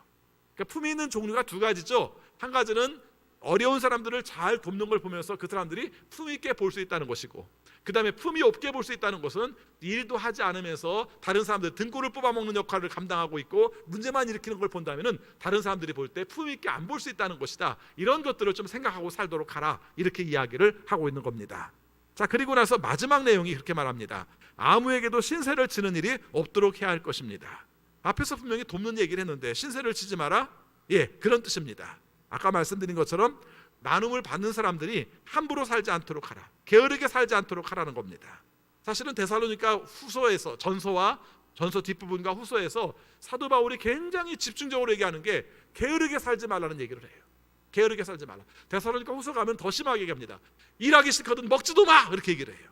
Speaker 1: 그러니까 품이 있는 종류가 두 가지죠. 한 가지는 어려운 사람들을 잘 돕는 걸 보면서 그 사람들이 품위 있게 볼 수 있다는 것이고, 그 다음에 품위 없게 볼 수 있다는 것은 일도 하지 않으면서 다른 사람들 등골을 뽑아먹는 역할을 감당하고 있고 문제만 일으키는 걸 본다면 다른 사람들이 볼 때 품위 있게 안 볼 수 있다는 것이다. 이런 것들을 좀 생각하고 살도록 하라, 이렇게 이야기를 하고 있는 겁니다. 자, 그리고 나서 마지막 내용이 그렇게 말합니다. 아무에게도 신세를 지는 일이 없도록 해야 할 것입니다. 앞에서 분명히 돕는 얘기를 했는데 신세를 지지 마라? 예, 그런 뜻입니다. 아까 말씀드린 것처럼 나눔을 받는 사람들이 함부로 살지 않도록 하라, 게으르게 살지 않도록 하라는 겁니다. 사실은 데살로니가 후서에서 전서 뒷부분과 후서에서 사도 바울이 굉장히 집중적으로 얘기하는 게 게으르게 살지 말라는 얘기를 해요. 게으르게 살지 말라. 데살로니가 후서 가면 더 심하게 얘기합니다. 일하기 싫거든 먹지도 마, 이렇게 얘기를 해요.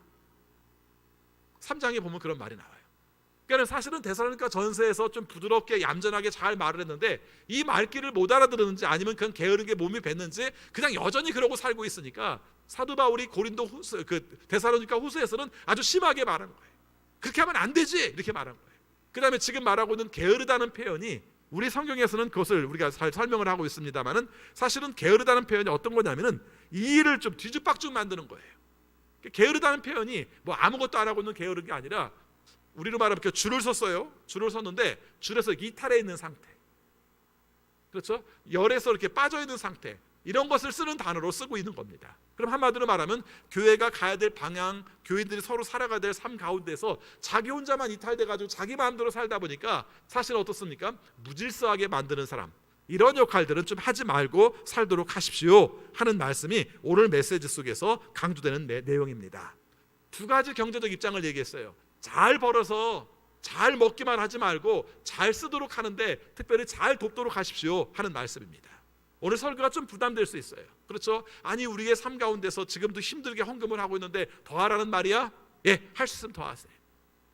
Speaker 1: 3장에 보면 그런 말이 나와요. 그러니까 사실은 데살로니가 전서에서 좀 부드럽게 얌전하게 잘 말을 했는데 이 말귀를 못 알아들었는지 아니면 그냥 게으르게 몸이 뱄는지 그냥 여전히 그러고 살고 있으니까 사도 바울이 데살로니가 후서에서는 아주 심하게 말하는 거예요. 그렇게 하면 안 되지, 이렇게 말하는 거예요. 그 다음에 지금 말하고 있는 게으르다는 표현이 우리 성경에서는 그것을 우리가 잘 설명을 하고 있습니다만은 사실은 게으르다는 표현이 어떤 거냐면은 이 일을 좀 뒤죽박죽 만드는 거예요. 게으르다는 표현이 뭐 아무것도 안 하고 있는 게으른 게 아니라 우리로 말하면 이렇게 줄을 섰어요. 줄을 섰는데 줄에서 이탈해 있는 상태, 그렇죠? 열에서 이렇게 빠져 있는 상태, 이런 것을 쓰는 단어로 쓰고 있는 겁니다. 그럼 한마디로 말하면 교회가 가야 될 방향, 교인들이 서로 살아가야 될 삶 가운데서 자기 혼자만 이탈돼가지고 자기 마음대로 살다 보니까 사실 어떻습니까? 무질서하게 만드는 사람, 이런 역할들은 좀 하지 말고 살도록 하십시오 하는 말씀이 오늘 메시지 속에서 강조되는 내용입니다. 두 가지 경제적 입장을 얘기했어요. 잘 벌어서 잘 먹기만 하지 말고 잘 쓰도록 하는데 특별히 잘 돕도록 하십시오 하는 말씀입니다. 오늘 설교가 좀 부담될 수 있어요. 그렇죠? 아니, 우리의 삶 가운데서 지금도 힘들게 헌금을 하고 있는데 더 하라는 말이야? 예, 할 수 있으면 더 하세요.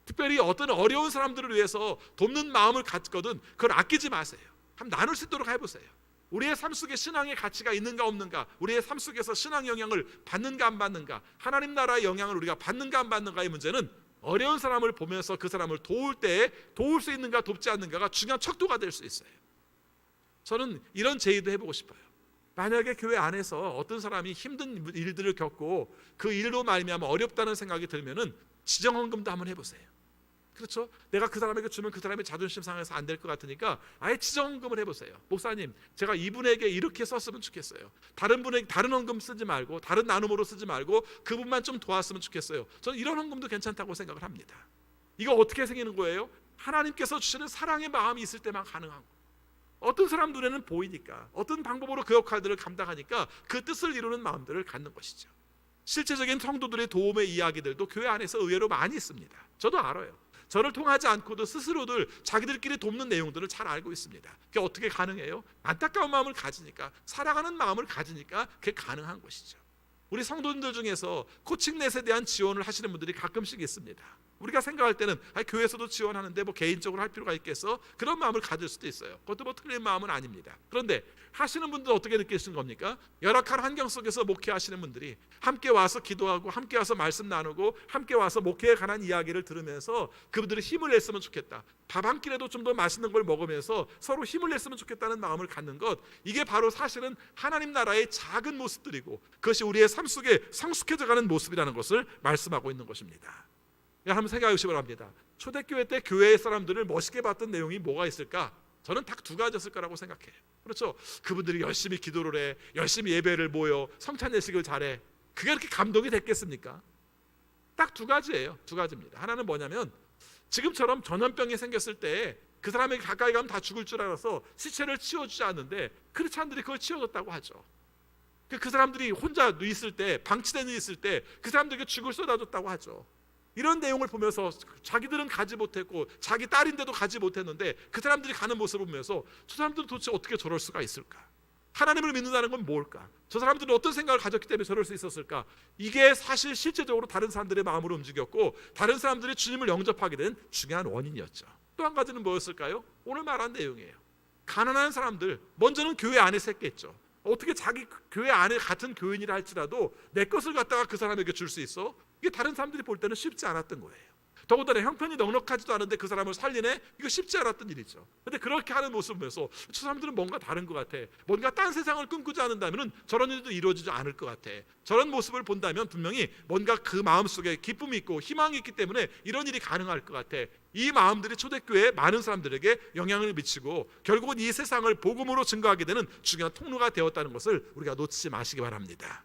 Speaker 1: 특별히 어떤 어려운 사람들을 위해서 돕는 마음을 갖거든 그걸 아끼지 마세요. 한번 나눌 수 있도록 해보세요. 우리의 삶 속에 신앙의 가치가 있는가 없는가, 우리의 삶 속에서 신앙 영향을 받는가 안 받는가, 하나님 나라의 영향을 우리가 받는가 안 받는가의 문제는 어려운 사람을 보면서 그 사람을 도울 때 도울 수 있는가 돕지 않는가가 중요한 척도가 될 수 있어요. 저는 이런 제의도 해보고 싶어요. 만약에 교회 안에서 어떤 사람이 힘든 일들을 겪고 그 일로 말미암아 어렵다는 생각이 들면은 지정헌금도 한번 해보세요. 그렇죠? 내가 그 사람에게 주면 그 사람의 자존심 상해서 안 될 것 같으니까 아예 지정헌금을 해보세요. 목사님, 제가 이분에게 이렇게 썼으면 좋겠어요. 다른 분에게 다른 헌금 쓰지 말고, 다른 나눔으로 쓰지 말고 그분만 좀 도왔으면 좋겠어요. 저는 이런 헌금도 괜찮다고 생각을 합니다. 이거 어떻게 생기는 거예요? 하나님께서 주시는 사랑의 마음이 있을 때만 가능한 거예요. 어떤 사람 눈에는 보이니까, 어떤 방법으로 그 역할들을 감당하니까 그 뜻을 이루는 마음들을 갖는 것이죠. 실제적인 성도들의 도움의 이야기들도 교회 안에서 의외로 많이 있습니다. 저도 알아요. 저를 통하지 않고도 스스로들 자기들끼리 돕는 내용들을 잘 알고 있습니다. 그게 어떻게 가능해요? 안타까운 마음을 가지니까, 사랑하는 마음을 가지니까 그게 가능한 것이죠. 우리 성도님들 중에서 코칭넷에 대한 지원을 하시는 분들이 가끔씩 있습니다. 우리가 생각할 때는 교회에서도 지원하는데 뭐 개인적으로 할 필요가 있겠어? 그런 마음을 가질 수도 있어요. 그것도 뭐 틀린 마음은 아닙니다. 그런데 하시는 분들은 어떻게 느끼시는 겁니까? 열악한 환경 속에서 목회하시는 분들이 함께 와서 기도하고 함께 와서 말씀 나누고 함께 와서 목회에 관한 이야기를 들으면서 그분들이 힘을 냈으면 좋겠다, 밥 한 끼라도 좀 더 맛있는 걸 먹으면서 서로 힘을 냈으면 좋겠다는 마음을 갖는 것, 이게 바로 사실은 하나님 나라의 작은 모습들이고 그것이 우리의 삶 속에 성숙해져가는 모습이라는 것을 말씀하고 있는 것입니다. 한번 생각해 보시기 바랍니다. 초대교회 때 교회의 사람들을 멋있게 봤던 내용이 뭐가 있을까? 저는 딱 두 가지였을 거라고 생각해요. 그렇죠? 그분들이 열심히 기도를 해, 열심히 예배를 모여, 성찬 예식을 잘해. 그게 그렇게 감동이 됐겠습니까? 딱 두 가지예요. 두 가지입니다. 하나는 뭐냐면 지금처럼 전염병이 생겼을 때 그 사람에게 가까이 가면 다 죽을 줄 알아서 시체를 치워주지 않는데 크리스찬들이 그걸 치워줬다고 하죠. 그 사람들이 혼자 있을 때, 방치된 데 있을 때 그 사람들에게 죽을 쏟아줬다고 하죠. 이런 내용을 보면서 자기들은 가지 못했고 자기 딸인데도 가지 못했는데 그 사람들이 가는 모습을 보면서 저 사람들은 도대체 어떻게 저럴 수가 있을까? 하나님을 믿는다는 건 뭘까? 저 사람들은 어떤 생각을 가졌기 때문에 저럴 수 있었을까? 이게 사실 실제적으로 다른 사람들의 마음을 움직였고 다른 사람들이 주님을 영접하게 된 중요한 원인이었죠. 또 한 가지는 뭐였을까요? 오늘 말한 내용이에요. 가난한 사람들, 먼저는 교회 안에서 했겠죠. 어떻게 자기 교회 안에 같은 교인이라 할지라도 내 것을 갖다가 그 사람에게 줄 수 있어? 이게 다른 사람들이 볼 때는 쉽지 않았던 거예요. 더군다나 형편이 넉넉하지도 않은데 그 사람을 살리네? 이거 쉽지 않았던 일이죠. 그런데 그렇게 하는 모습을 보면서 저 사람들은 뭔가 다른 것 같아. 뭔가 딴 세상을 꿈꾸지 않는다면 저런 일도 이루어지지 않을 것 같아. 저런 모습을 본다면 분명히 뭔가 그 마음속에 기쁨이 있고 희망이 있기 때문에 이런 일이 가능할 것 같아. 이 마음들이 초대교회에 많은 사람들에게 영향을 미치고 결국은 이 세상을 복음으로 증거하게 되는 중요한 통로가 되었다는 것을 우리가 놓치지 마시기 바랍니다.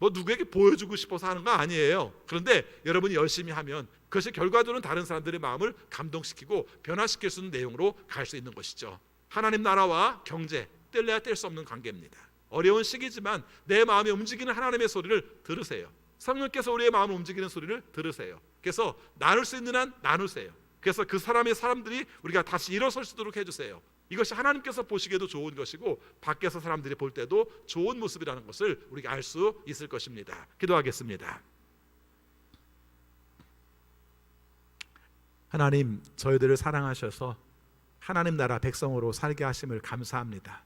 Speaker 1: 뭐 누구에게 보여주고 싶어서 하는 거 아니에요. 그런데 여러분이 열심히 하면 그것이 결과적으로는 다른 사람들의 마음을 감동시키고 변화시킬 수 있는 내용으로 갈 수 있는 것이죠. 하나님 나라와 경제, 뗄래야 뗄 수 없는 관계입니다. 어려운 시기지만 내 마음에 움직이는 하나님의 소리를 들으세요. 성령께서 우리의 마음을 움직이는 소리를 들으세요. 그래서 나눌 수 있는 한 나누세요. 그래서 그 사람들이 우리가 다시 일어설 수 있도록 해주세요. 이것이 하나님께서 보시기에도 좋은 것이고 밖에서 사람들이 볼 때도 좋은 모습이라는 것을 우리가 알 수 있을 것입니다. 기도하겠습니다. 하나님, 저희들을 사랑하셔서 하나님 나라 백성으로 살게 하심을 감사합니다.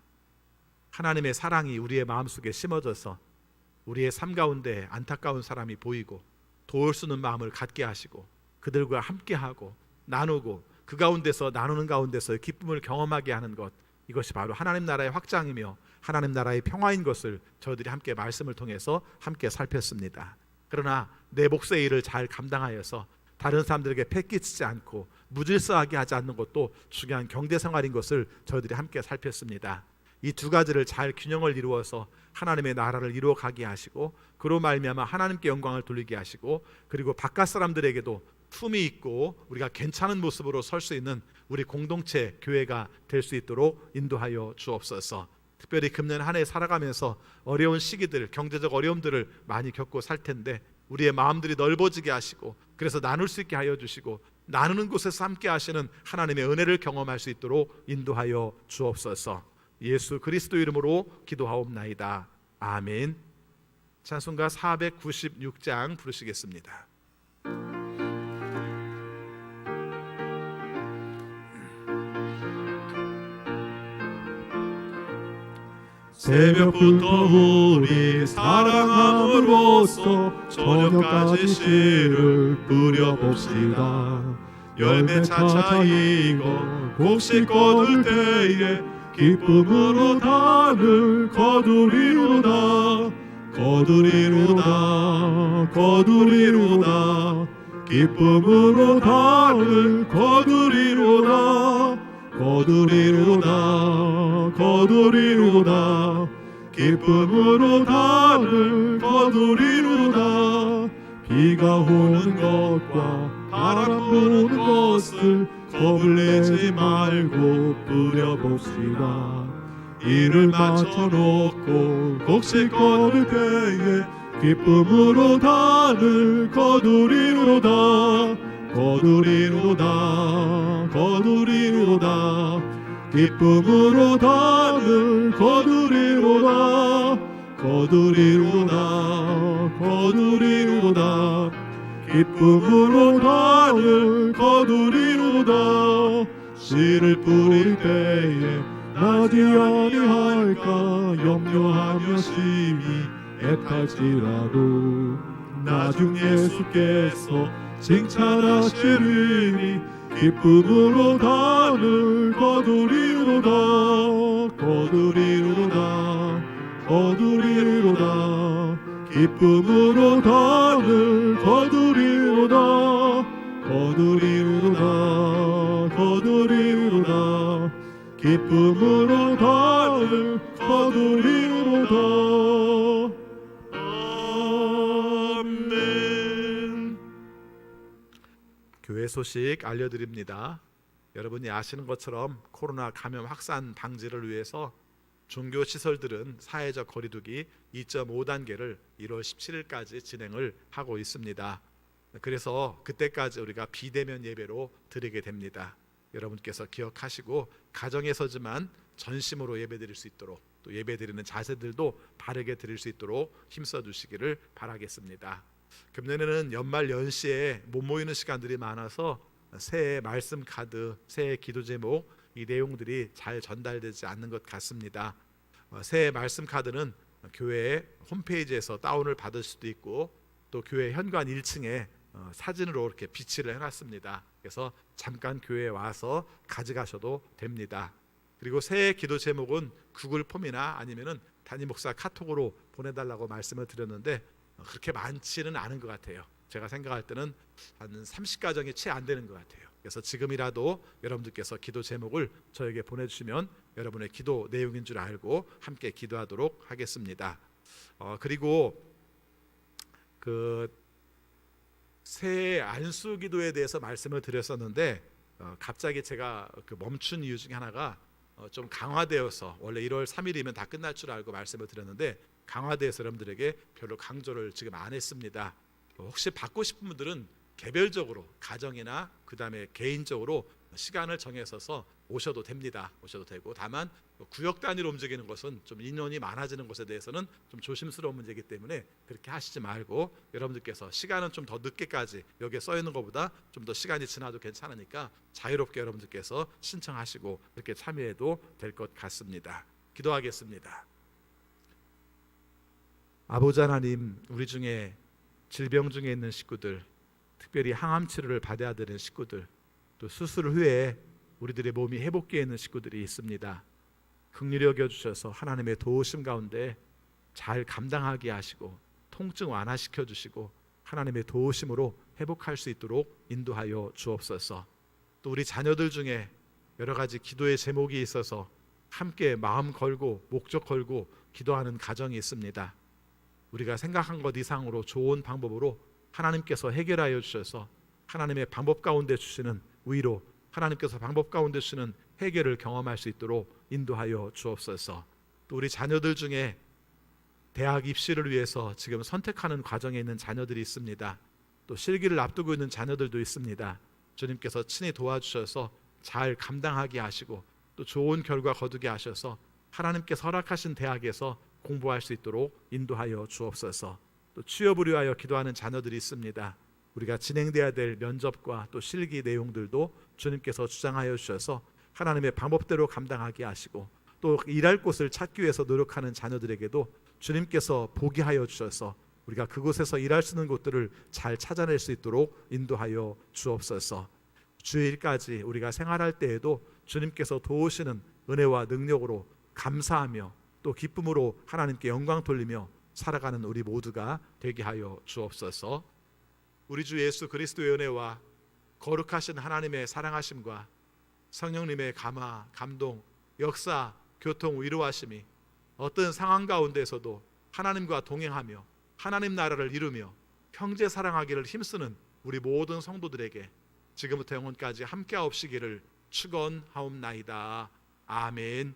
Speaker 1: 하나님의 사랑이 우리의 마음속에 심어져서 우리의 삶 가운데 안타까운 사람이 보이고 도울 수 있는 마음을 갖게 하시고 그들과 함께하고 나누고 그 가운데서 나누는 가운데서 기쁨을 경험하게 하는 것, 이것이 바로 하나님 나라의 확장이며 하나님 나라의 평화인 것을 저희들이 함께 말씀을 통해서 함께 살폈습니다. 그러나 내 몫의 일을 잘 감당하여서 다른 사람들에게 패끼치지 않고 무질서하게 하지 않는 것도 중요한 경제생활인 것을 저희들이 함께 살폈습니다. 이 두 가지를 잘 균형을 이루어서 하나님의 나라를 이루어가게 하시고 그로 말미암아 하나님께 영광을 돌리게 하시고 그리고 바깥 사람들에게도 품이 있고 우리가 괜찮은 모습으로 설 수 있는 우리 공동체 교회가 될 수 있도록 인도하여 주옵소서. 특별히 금년 한 해 살아가면서 어려운 시기들, 경제적 어려움들을 많이 겪고 살 텐데 우리의 마음들이 넓어지게 하시고 그래서 나눌 수 있게 하여 주시고 나누는 곳에서 함께 하시는 하나님의 은혜를 경험할 수 있도록 인도하여 주옵소서. 예수 그리스도 이름으로 기도하옵나이다. 아멘. 찬송가 496장 부르시겠습니다.
Speaker 2: 새벽부터 우리 사랑함으로써 저녁까지 씨를 뿌려봅시다. 열매 차차 익어 곡식 거둘 때에 기쁨으로 단을 거두리로다. 거두리로다. 거두리로다. 기쁨으로 단을 거두리로다. 거두리로다. 거두리로다. 기쁨으로 단을 거두리로다. 비가 오는 것과 바람 부는 것을 겁을 내지 말고 뿌려봅시다. 이를 맞춰놓고 곡식 거둘 때에 기쁨으로 단을 거두리로다. 거두리로다 거두리로다 기쁨으로 단을 거두리로다 거두리로다 거두리로다 기쁨으로 단을 거두리로다 씨를 뿌릴 때에 나지 아니할까 염려하며 심히 애탈지라도 나중 예수께서 칭찬하시리니 기쁨으로 단을 거두리로다 거두리로다 거두리로다 기쁨으로 단을 거두리로다 거두리로다 거두리로다 기쁨으로 단을 거두리로다. 아멘.
Speaker 1: 교회 소식 알려드립니다. 여러분이 아시는 것처럼 코로나 감염 확산 방지를 위해서 종교 시설들은 사회적 거리두기 2.5단계를 1월 17일까지 진행을 하고 있습니다. 그래서 그때까지 우리가 비대면 예배로 드리게 됩니다. 여러분께서 기억하시고 가정에서지만 전심으로 예배드릴 수 있도록 또 예배드리는 자세들도 바르게 드릴 수 있도록 힘써 주시기를 바라겠습니다. 금년에는 연말 연시에 못 모이는 시간들이 많아서 새해 말씀 카드, 새해 기도 제목 이 내용들이 잘 전달되지 않는 것 같습니다. 새해 말씀 카드는 교회 홈페이지에서 다운을 받을 수도 있고 또 교회 현관 1층에 사진으로 이렇게 비치를 해놨습니다. 그래서 잠깐 교회에 와서 가져가셔도 됩니다. 그리고 새해 기도 제목은 구글 폼이나 아니면은 담임 목사 카톡으로 보내달라고 말씀을 드렸는데 그렇게 많지는 않은 것 같아요. 제가 생각할 때는 한 30가정이 채 안 되는 것 같아요. 그래서 지금이라도 여러분들께서 기도 제목을 저에게 보내주시면 여러분의 기도 내용인 줄 알고 함께 기도하도록 하겠습니다. 그리고 새해 안수 기도에 대해서 말씀을 드렸었는데 갑자기 제가 멈춘 이유 중에 하나가 좀 강화되어서 원래 1월 3일이면 다 끝날 줄 알고 말씀을 드렸는데 강화되어서 여러분들에게 별로 강조를 지금 안 했습니다. 혹시 받고 싶은 분들은 개별적으로 가정이나 그 다음에 개인적으로 시간을 정해서 오셔도 됩니다. 오셔도 되고 다만 구역 단위로 움직이는 것은 좀 인원이 많아지는 것에 대해서는 좀 조심스러운 문제이기 때문에 그렇게 하시지 말고 여러분들께서 시간은 좀 더 늦게까지 여기에 써 있는 것보다 좀 더 시간이 지나도 괜찮으니까 자유롭게 여러분들께서 신청하시고 그렇게 참여해도 될 것 같습니다. 기도하겠습니다. 아버지 하나님, 우리 중에 질병 중에 있는 식구들, 특별히 항암 치료를 받아야 되는 식구들, 또 수술 후에 우리들의 몸이 회복기에 있는 식구들이 있습니다. 긍휼히 여겨주셔서 하나님의 도우심 가운데 잘 감당하게 하시고 통증 완화시켜 주시고 하나님의 도우심으로 회복할 수 있도록 인도하여 주옵소서. 또 우리 자녀들 중에 여러 가지 기도의 제목이 있어서 함께 마음 걸고 목적 걸고 기도하는 가정이 있습니다. 우리가 생각한 것 이상으로 좋은 방법으로 하나님께서 해결하여 주셔서 하나님의 방법 가운데 주시는 위로, 하나님께서 방법 가운데 주시는 해결을 경험할 수 있도록 인도하여 주옵소서. 또 우리 자녀들 중에 대학 입시를 위해서 지금 선택하는 과정에 있는 자녀들이 있습니다. 또 실기를 앞두고 있는 자녀들도 있습니다. 주님께서 친히 도와주셔서 잘 감당하게 하시고 또 좋은 결과 거두게 하셔서 하나님께서 허락하신 대학에서 공부할 수 있도록 인도하여 주옵소서. 또 취업을 위하여 기도하는 자녀들이 있습니다. 우리가 진행돼야 될 면접과 또 실기 내용들도 주님께서 주장하여 주셔서 하나님의 방법대로 감당하게 하시고 또 일할 곳을 찾기 위해서 노력하는 자녀들에게도 주님께서 보게 하여 주셔서 우리가 그곳에서 일할 수 있는 곳들을 잘 찾아낼 수 있도록 인도하여 주옵소서. 주일까지 우리가 생활할 때에도 주님께서 도우시는 은혜와 능력으로 감사하며 또 기쁨으로 하나님께 영광 돌리며 살아가는 우리 모두가 되게 하여 주옵소서. 우리 주 예수 그리스도의 은혜와 거룩하신 하나님의 사랑하심과 성령님의 감화, 감동, 역사, 교통, 위로하심이 어떤 상황 가운데서도 하나님과 동행하며 하나님 나라를 이루며 형제 사랑하기를 힘쓰는 우리 모든 성도들에게 지금부터 영원까지 함께하옵시기를 축원하옵나이다. 아멘.